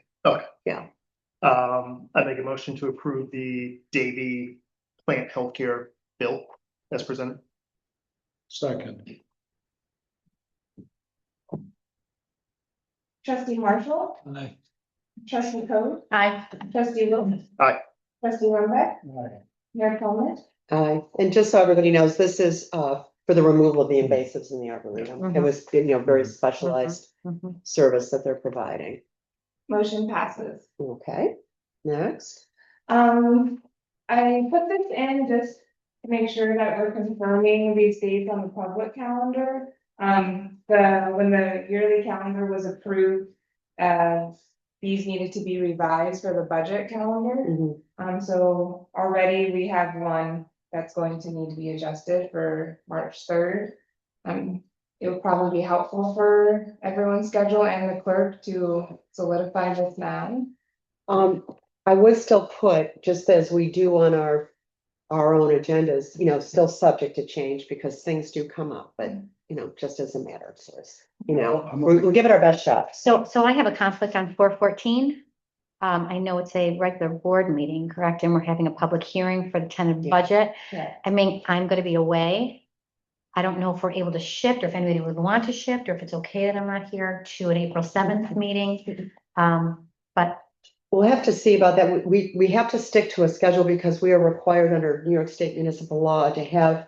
I make a motion to approve the Davy Plant Healthcare bill as presented. Second. Trustee Marshall? Aye. Trustee Coe? Aye. Trustee Wilks? Aye. Trustee Lembeck? Aye. Mayor Plummer? Aye, and just so everybody knows, this is for the removal of the invasives in the arboretum. It was, very specialized Mhm. service that they're providing. Motion passes. Okay, next. I put this in just to make sure that we're confirming these dates on the public calendar. When the yearly calendar was approved, these needed to be revised for the budget calendar. Mhm. So already we have one that's going to need to be adjusted for March 3rd. It would probably be helpful for everyone's schedule and the clerk to solidify this now. I would still put, just as we do on our own agendas, still subject to change because things do come up, but, just as a matter of course, we'll give it our best shot. So I have a conflict on 4/14. I know it's a regular board meeting, correct? And we're having a public hearing for the tentative Yeah. budget. Yeah. I mean, I'm gonna be away. I don't know if we're able to shift or if anybody would want to shift, or if it's okay that I'm not here to an April 7th meeting. But We'll have to see about that. We have to stick to a schedule because we are required under New York State municipal law to have,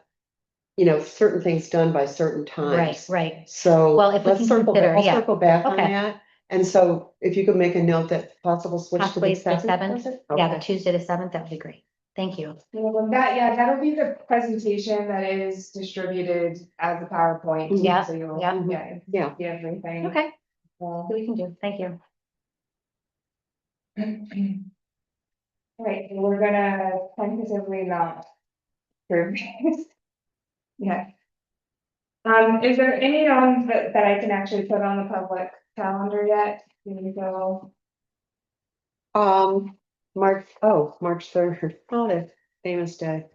certain things done by certain times. right. So Well, if we let's can circle back, consider, I'll yeah. circle back on Okay. that. And so if you could make a note that possible switch to Possibly the the 7th. 7th. Yeah, the Okay. Tuesday the 7th, that would be great. Thank you. That'll be the presentation that is distributed as a PowerPoint. Yeah, So you'll, yeah. Yeah. see everything. Okay, Well, we can do. Thank you. Right, so we're gonna tentatively not approve this. Yeah. Is there any on that I can actually put on the public calendar yet? Can you go? March 3rd, oh, the famous day.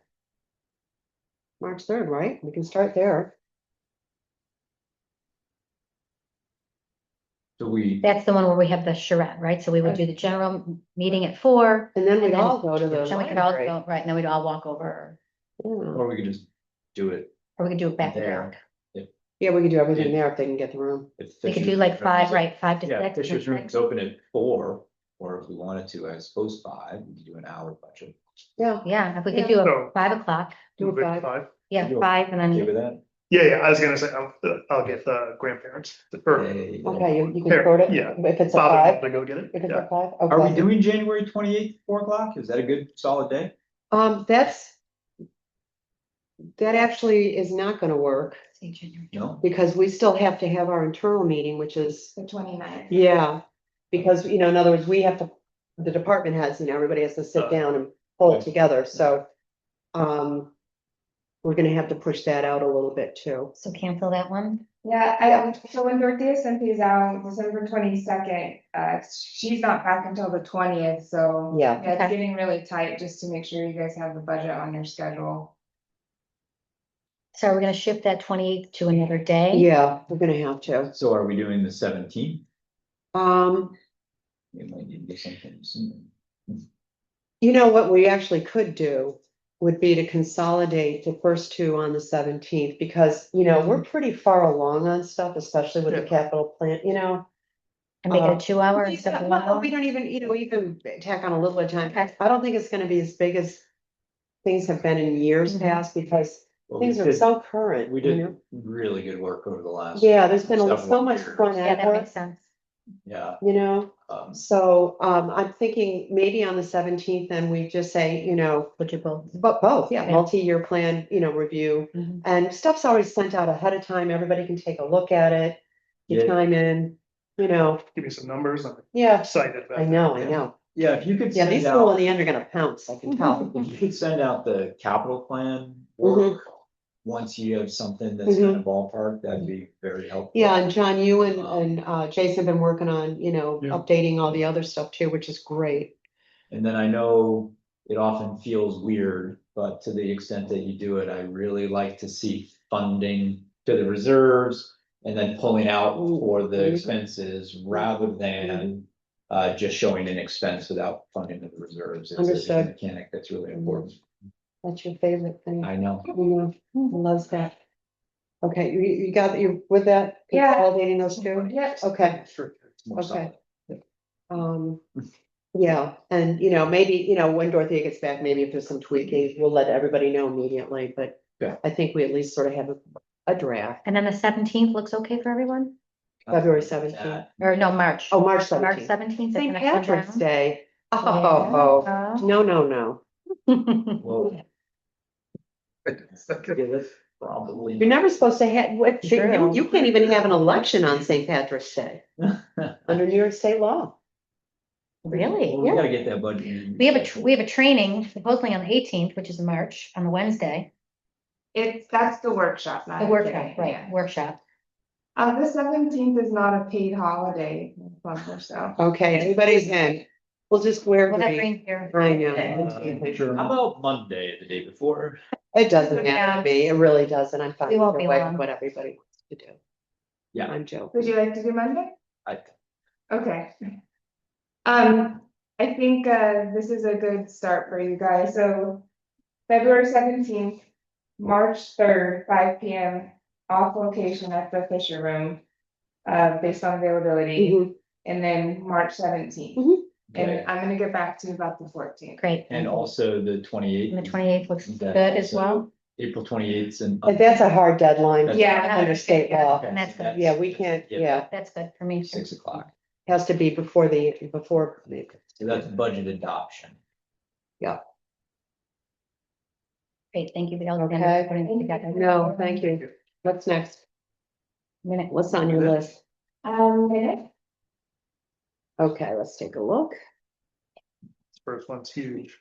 March 3rd, right? We can start there. So we, That's the one where we have the charrette, right? So we would do the general meeting at 4. And then And we'd then- all go to the Then we could all library. go, right, and then we'd all walk over, Yeah. or we could just do it or we could do it back to there. back. Yeah, we could do everything Yeah. there if they can get the room. If We could do Fisher's like room- 5, right, 5 to 6. Yeah, Fisher's room's open at 4, or if we wanted to, I suppose 5, we could do an hour budget. Yeah, Yeah, if we could Yeah. do a So- 5 o'clock, do it Move it to five. five. yeah, Do it. 5 and Okay then, with that? Yeah, I was gonna say, I'll get the grandparents. Or Okay, you can Here, sort it, yeah. if it's a father five, to go get it. if it's Yeah. a five, Are we okay. doing January 28th, 4 o'clock? Is that a good solid day? That actually is not gonna work, No? because we still have to have our internal meeting, which is, The 29th. yeah. Because, in other words, we have to, the department heads, everybody has to sit down and pull it together, so. We're gonna have to push that out a little bit too. so cancel that one. Yeah, so when Dorothea sent these out, December 22nd, she's not back until the 20th, so. Yeah. It's Okay. getting really tight, just to make sure you guys have the budget on your schedule. So are we gonna shift that 28th to another day? Yeah, we're gonna have to. So are we doing the 17th? Um, We might need to do something soon. what we actually could do would be to consolidate the first two on the 17th, because, we're pretty far along on stuff, especially with the Yeah. capital plan, And make it a Uh, 2 hour instead of 1 Well, hour? we don't even, we can tack on a little bit of time. Okay. I don't think it's gonna be as big as things have been in years Mhm. past, because Well, we things are did- so current. We you did know? really good work over the last. Yeah, there's been so several much years. front Yeah, end that work, makes sense. Yeah. So, I'm thinking maybe on the 17th, then we just say, Would you both? but both, yeah, Yeah. multi-year plan, review. Mhm. And stuff's always sent out ahead of time, everybody can take a look at it, you Yeah. chime in, Give me some numbers. I'm yeah, excited about I that. know. Yeah, if you could Yeah, send these people in out, the end are gonna pounce, I can tell. if you could send out the capital plan Mhm. work, once you have something that's in a ballpark, that'd be very helpful. Yeah, and John, you and Jason have been working on, Yeah. updating all the other stuff too, which is great. And then I know it often feels weird, but to the extent that you do it, I really like to see funding to the reserves and then pulling out for the Mhm. expenses rather than just showing an expense without funding the reserves. It's a Understood. mechanic that's really important. That's your favorite thing. I know. Loves that. Okay, you got, you with that? Yeah. Consolidating those two? Yeah. Okay, Sure. It's more Okay. solid. yeah, and maybe, when Dorothea gets back, maybe if there's some tweaking, we'll let everybody know immediately, but. Yeah. I think we at least sort of have a draft, And then the 17th looks okay for everyone? February 17th. Or no, March? Oh, March March 17th. 17th. St. Patrick's Day. Oh, Yeah. no. Well, yeah, that's probably. You're never supposed to have, True. you can't even have an election on St. Patrick's Day under New York state law. Really? Well, we gotta get that budget. We have a training supposedly on the 18th, which is March, on the Wednesday, That's the workshop, not the a workshop, day, right, yeah. workshop. The 17th is not a paid holiday, so. Okay, everybody's in. We'll just wear We'll have green. green here. I know. Sure. How about Monday, the day before? It doesn't matter to me. It really doesn't. I'm fine We won't either be way long. with what everybody wants to do. Yeah. I'm joking. Would you like to do Monday? I, Okay. I think, this is a good start for you guys, so February 17th, March 3rd, 5 p.m. off location at the Fisher Room. Based on availability, Mhm. and then March 17th. Mhm. And okay, I'm gonna get back to you about the 14th. Great. and also the 28th. And the 28th looks Is that good as also well. April 28th and. But that's a hard deadline. That's- Yeah. Under state law. Okay, And that's so good. Yeah, we can't, yeah, That's good for me. 6 o'clock. has to be before. So that's budget adoption. Great, thank you. That was Okay. wonderful putting it together. No, thank you. What's next? Minute. What's on your list? Minute? Okay, let's take a look. First one's huge.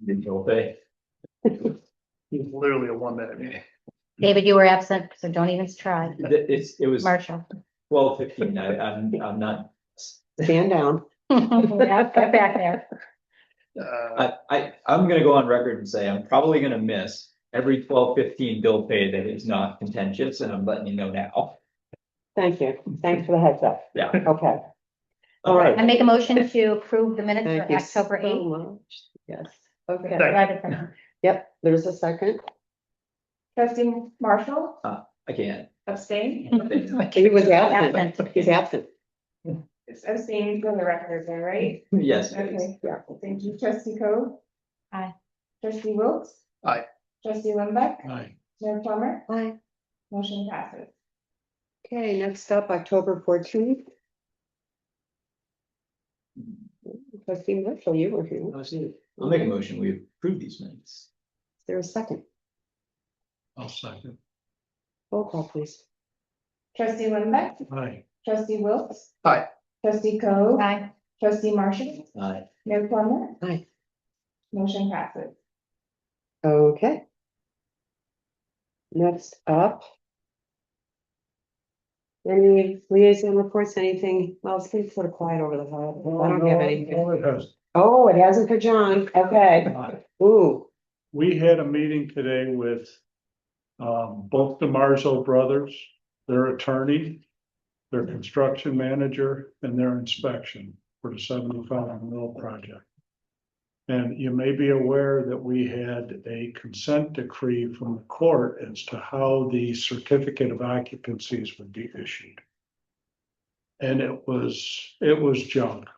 Digital pay. It's literally a 1 minute meeting. David, you were absent, so don't even try. It was Marshall. 12:15. I'm not. Stand down. Yeah, get back there. I'm gonna go on record and say I'm probably gonna miss every 12:15 bill pay that is not contentious, and I'm letting you know now. Thank you. Thanks for the heads up. Yeah. Okay. All I right. make a motion to approve the minutes Thank for you October so 8th. much. Yes. Okay. Second. Yep, there's a second. Trustee Marshall, I can't. abstain? He was absent. Absent. He's absent. It's abstained for the record there, right? Yes, please. Okay, Yeah. thank you. Trustee Code? Aye. Trustee Wilkes? Aye. Trustee Limbeck? Aye. Mayor Plummer? Hi. Motion passes. Okay, next up, October 14th. Trustee Marshall, you were here. I'll make a motion, we approve these minutes. Is there a second? I'll second. Roll call, please. Trustee Limbeck? Aye. Trustee Wilkes? Aye. Trustee Code? Aye. Trustee Marshall? Aye. Mayor Plummer? Aye. Motion passes. Okay. Next up. Any liaison reports, anything? Well, it's been sort of quiet over the holidays. I don't have anything. No, it has. Oh, it hasn't for John. Okay. Ooh, We had a meeting today with both the Marzo brothers, their attorney, their construction manager, and their inspection for the 75 Mill project. And you may be aware that we had a consent decree from the court as to how the certificate of occupancies would be issued. And it was junk.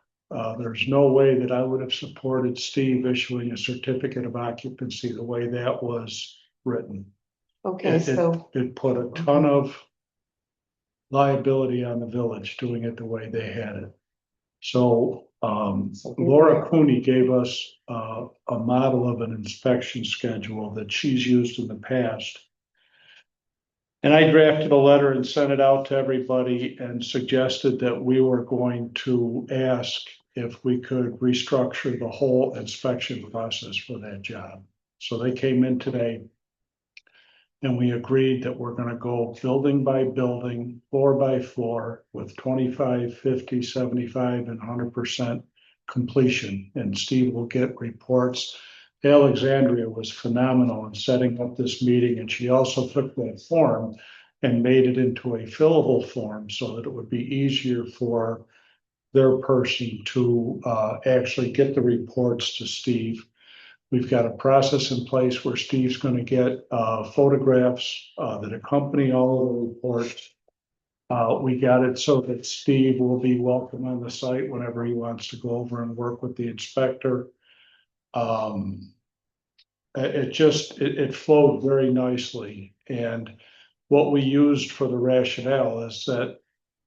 There's no way that I would have supported Steve issuing a certificate of occupancy the way that was written. okay, so, It put a ton of liability on the village doing it the way they had it. So Laura Cooney gave us a model of an inspection schedule that she's used in the past. And I drafted a letter and sent it out to everybody and suggested that we were going to ask if we could restructure the whole inspection process for that job. So they came in today and we agreed that we're gonna go building by building, floor by floor with 25, 50, 75, and 100% completion. And Steve will get reports. Alexandria was phenomenal in setting up this meeting, and she also took that form and made it into a fillable form so that it would be easier for their person to actually get the reports to Steve. We've got a process in place where Steve's going to get photographs that accompany all of the reports. We got it so that Steve will be welcome on the site whenever he wants to go over and work with the inspector. It flowed very nicely. And what we used for the rationale is that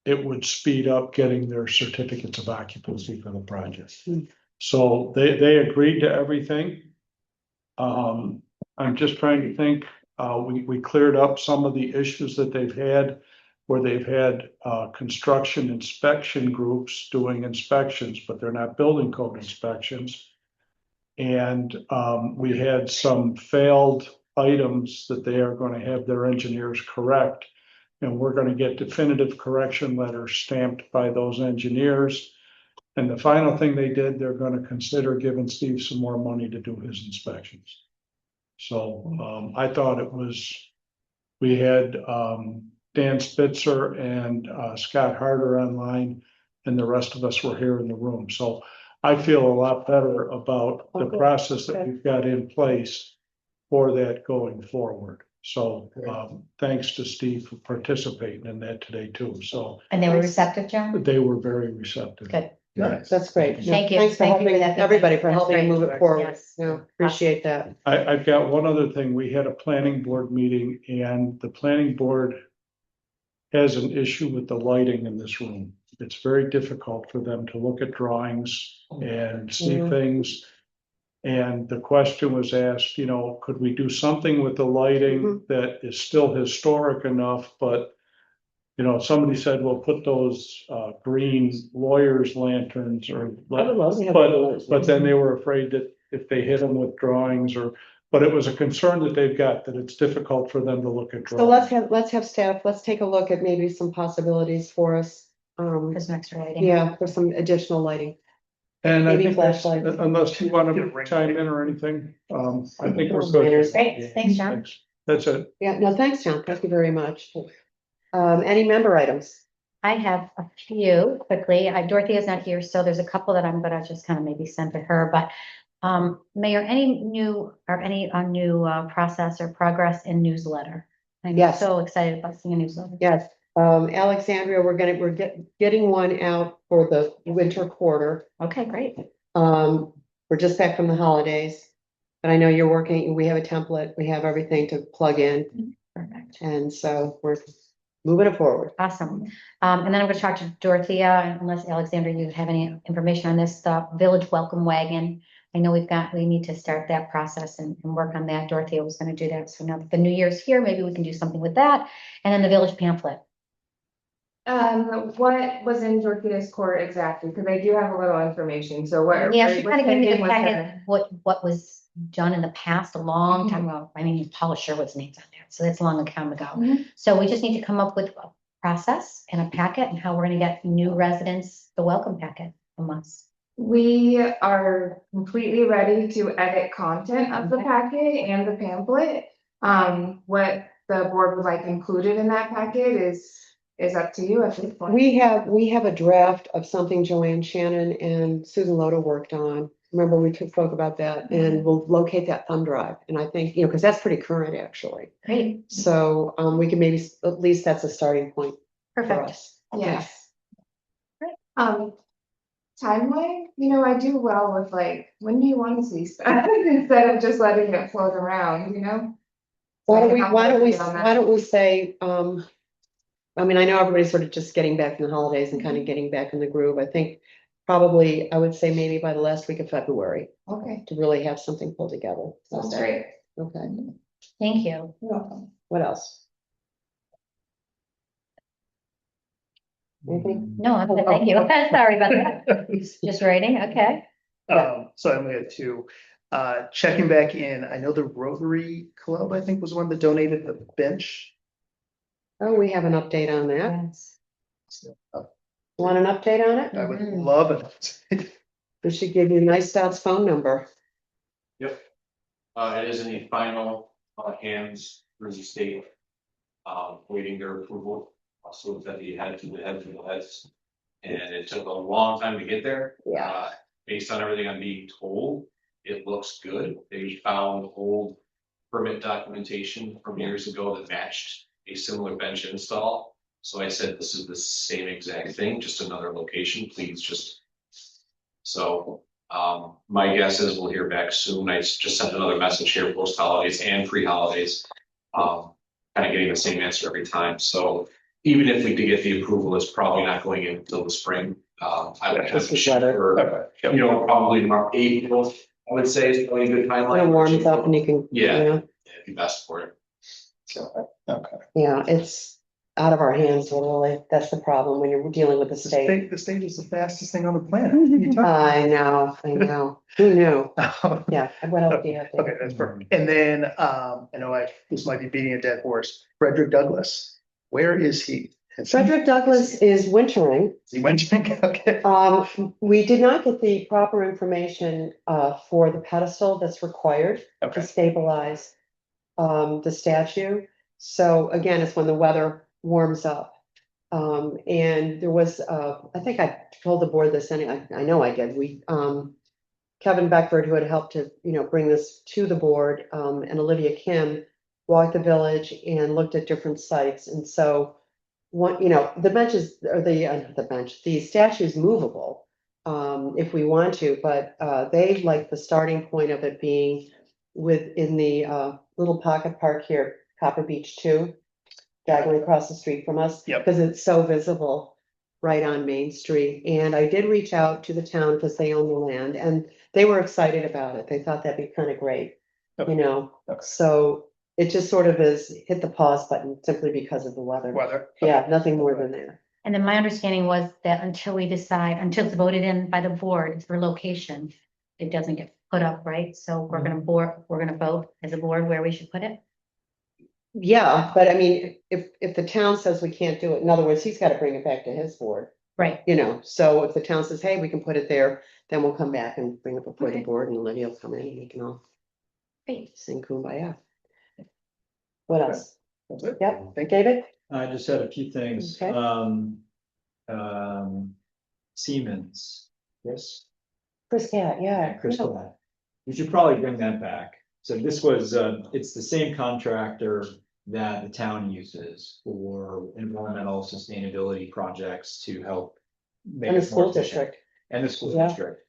it would speed up getting their certificates of occupancy for the project. So they agreed to everything. I'm just trying to think, we cleared up some of the issues that they've had where they've had construction inspection groups doing inspections, but they're not building code inspections. And we had some failed items that they are going to have their engineers correct. And we're going to get definitive correction letters stamped by those engineers. And the final thing they did, they're going to consider giving Steve some more money to do his inspections. So I thought it was, we had Dan Spitzer and Scott Harder online, and the rest of us were here in the room. So I feel a lot better about the process that we've got in place for that going forward. So thanks to Steve for participating in that today too. So And they were receptive, John? they were very receptive. Good. that's great. No, Thank you. Thanks for Thank you for helping, that. everybody for That's helping great. move it forward. Yes. No, appreciate that. I've got one other thing. We had a planning board meeting and the planning board has an issue with the lighting in this room. It's very difficult for them to look at drawings and see things. And the question was asked, could we do something with the lighting that is still historic enough, but somebody said, well, put those green lawyers lanterns or, I would love to have those. but then they were afraid that if they hit them with drawings but it was a concern that they've got, that it's difficult for them to look at So drawings. let's have staff, let's take a look at maybe some possibilities for us. For some extra lighting. Yeah, for some additional lighting. And I Maybe think that's, flashlights. unless you want to chime in or anything, I think we're good. Great, thanks, John. That's it. Yeah, no, thanks, John. Thank you very much. Any member items? I have a few quickly. Dorothy is not here, so there's a couple that I'm gonna just kind of maybe send to her, but Mayor, any new process or progress in newsletter? I'm Yes. so excited about seeing a newsletter. Yes, Alexandria, we're getting one out for the winter quarter. Okay, great. We're just back from the holidays. But I know you're working, we have a template, we have everything to plug in, Perfect. and so we're moving it forward. Awesome. And then I'm gonna talk to Dorothea, unless Alexander, you have any information on this, village welcome wagon. I know we need to start that process and work on that. Dorothea was gonna do that. So now that the new year's here, maybe we can do something with that. And then the village pamphlet. What was in Dorothea's court exactly? Because I do have a little information, so what? Yeah, she what kind of gave me the pending with packet, her? what was done in the past a long Mhm. time ago. I mean, Paula Sherwood's name's on there, so that's a long time ago. Mhm. So we just need to come up with a process and a packet and how we're gonna get new residents the welcome packet from us. We are completely ready to edit content of the Okay. packet and the pamphlet. What the board would like included in that packet is up to you at this point. We have a draft of something Joanne Shannon and Susan Loda worked on. Remember, we spoke about that, and we'll locate that thumb drive. And I think, because that's pretty current, actually. Great, So, we can maybe, at least that's a starting point for perfect. us. Yes. Great. Timeline, I do well with like, when do you want to see stuff instead of just letting it float around, Why don't So I we, can why don't we, update on that. why don't we say, I mean, I know everybody's sort of just getting back from the holidays and kind of getting back in the groove. I think probably, I would say maybe by the last week of February Okay, to really have something pulled together. sounds great. Okay, Thank you. You're welcome. what else? Anything? No, I'm good, thank you. Sorry about that. Just writing, okay. So I'm gonna two, checking back in, I know the Rotary Club, I think, was one that donated the bench. Oh, we have an update on that. Yes. So, Want an update on it? I would Mhm. love it. We should give you Nice Stout's phone number. Yep. It is in the final hands through the state. Waiting their approval, so that he had to the heads. And it took a long time to get there. Yeah. Based on everything I'm being told, it looks good. They found old permit documentation from years ago that matched a similar bench install. So I said, this is the same exact thing, just another location, please just. So, my guess is we'll hear back soon. I just sent another message here, post holidays and pre holidays. Kind of getting the same answer every time. So even if we did get the approval, it's probably not going in until the spring. I would have This to is shoot better. for, Okay. probably tomorrow, April, I would say is probably a good timeline. When it warms up and you can. Yeah. you know, It'd be best for it. Okay. Yeah, it's out of our hands, literally. That's the problem when you're dealing with the state. The state is the fastest thing on the planet. What are you talking I know. Who knew? about? Yeah, what else do you have? Okay, that's perfect. And then, I know this might be beating a dead horse. Frederick Douglass, where is he? Frederick Douglass is wintering. He went, okay. We did not get the proper information for the pedestal that's required to Okay. stabilize the statue. So again, it's when the weather warms up. And there was, I think I told the board this, and I know I did. Kevin Beckford, who had helped to, bring this to the board, and Olivia Kim walked the village and looked at different sites. And so the benches or the statue is movable, if we want to, but, they like the starting point of it being within the, little pocket park here, Copper Beach 2, diagonally across the street from us. Yep. Because it's so visible right on Main Street. And I did reach out to the town because they own the land and they were excited about it. They thought that'd be kind of great, Okay. Okay. So it just sort of is hit the pause button simply because of the weather. Weather. Yeah, nothing more than that. And then my understanding was that until it's voted in by the board for location, it doesn't get put up, right? So we're gonna vote as a board where we should put it. Yeah, but I mean, if the town says we can't do it, in other words, he's got to bring it back to his board. Right. So if the town says, hey, we can put it there, then we'll come back and bring it before the Okay. board and Olivia will come in and we can all Great. sing kumbaya. What else? That's it. Yep, Thank you. David? I just had a few things. Okay. Siemens, yes, Chris Cat, yeah. Crystal. We should probably bring that back. So this was, it's the same contractor that the town uses for environmental sustainability projects to help make And the us more school efficient. district. And the school Yeah. district.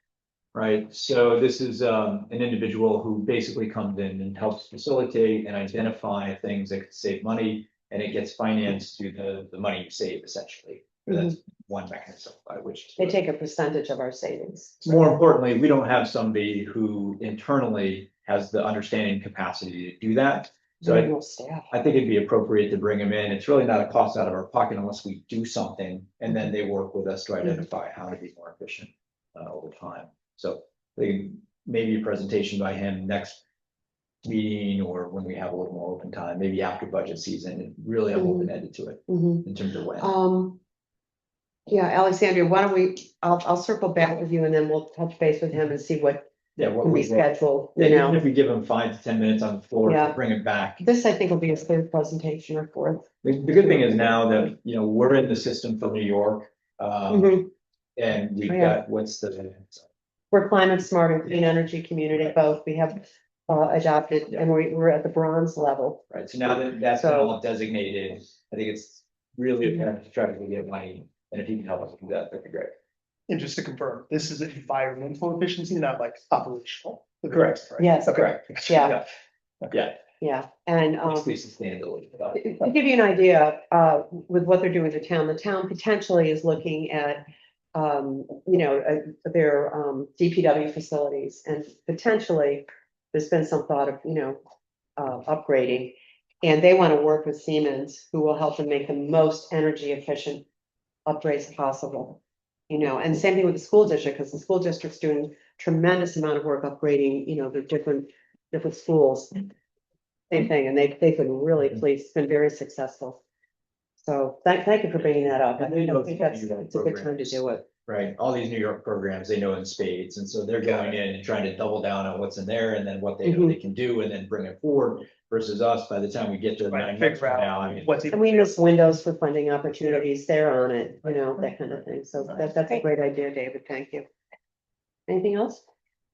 Right, so this is an individual who basically comes in and helps facilitate and identify things that could save money. And it gets financed through the money you save essentially. That's one mechanism by which. They take a percentage of our savings. More importantly, we don't have somebody who internally has the understanding capacity to do that. So Very little staff. I think it'd be appropriate to bring them in. It's really not a cost out of our pocket unless we do something, and then they work with us to identify how to be more efficient over time. So maybe a presentation by him next meeting, or when we have a little more open time, maybe after budget season, and really I'm open-ended to it in terms of when. Yeah, Alexandria, why don't I'll circle back with you and then we'll touch base with him and see what Yeah, what can be we, scheduled, yeah, you even know. if we give them 5 to 10 minutes on the floor Yeah. to bring it back. This, I think, will be a third presentation or fourth. The good thing is now that, we're in the system for New York. Mhm. And we've Yeah. got, what's the, We're climate smart and clean energy community both. We have adopted, and we're at the bronze level. right, so now that that's So- all designated, I think it's really important to try to get money. And if you can help us do that, that'd be great. And just to confirm, this is environmental efficiency, not like operational. Correct. Right. Yes, Okay. Correct. yeah, Yeah, yeah. And mostly sustainability. to give you an idea, with what they're doing in the town potentially is looking at, their DPW facilities, and potentially there's been some thought of, upgrading. And they want to work with Siemens, who will help them make the most energy efficient upgrades possible. And same thing with the school district, because the school district's doing tremendous amount of work upgrading, their different schools. Same thing, and they've been really pleased, it's been very successful. So thank you for bringing that up. I And they know think it's a good time to programs. do it. Right, all these New York programs, they know in spades, and so they're going in and trying to double down on what's in there, and then what they know they can do, and then bring it forward. Versus us, by the time we get to Right, 9 months figure from now, out I mean. what's And even. we miss windows for funding opportunities, they're on it, that kind of thing. So that's a great idea, David, thank you. Anything else?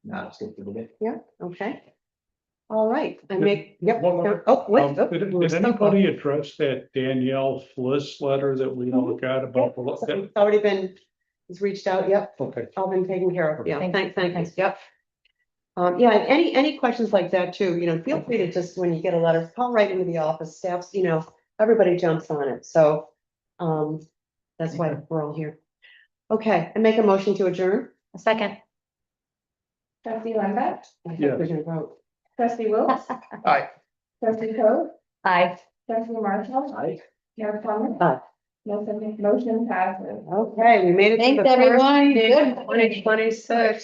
Not it's good for the day. Yeah, okay. All right, One more. wait. Did anybody address that Danielle Fliss letter that we got about? It's already been, it's reached out, yep, Okay. all been taken care of, yeah, Thank thanks, yep. Yeah, any questions like that too, feel free to just, when you get a letter, call right into the office, staffs, everybody jumps on it, so. That's why we're all here. Okay, and make a motion to adjourn. A second. Trustee Lembeck, I think Yeah. we're gonna vote. trustee Wilkes, Aye. trustee Coe, Aye. trustee Marshall, Aye. Mayor Plummer. Aye. Motion passes. Okay, we made it to Thanks, the first everyone. meeting of Good. 2026.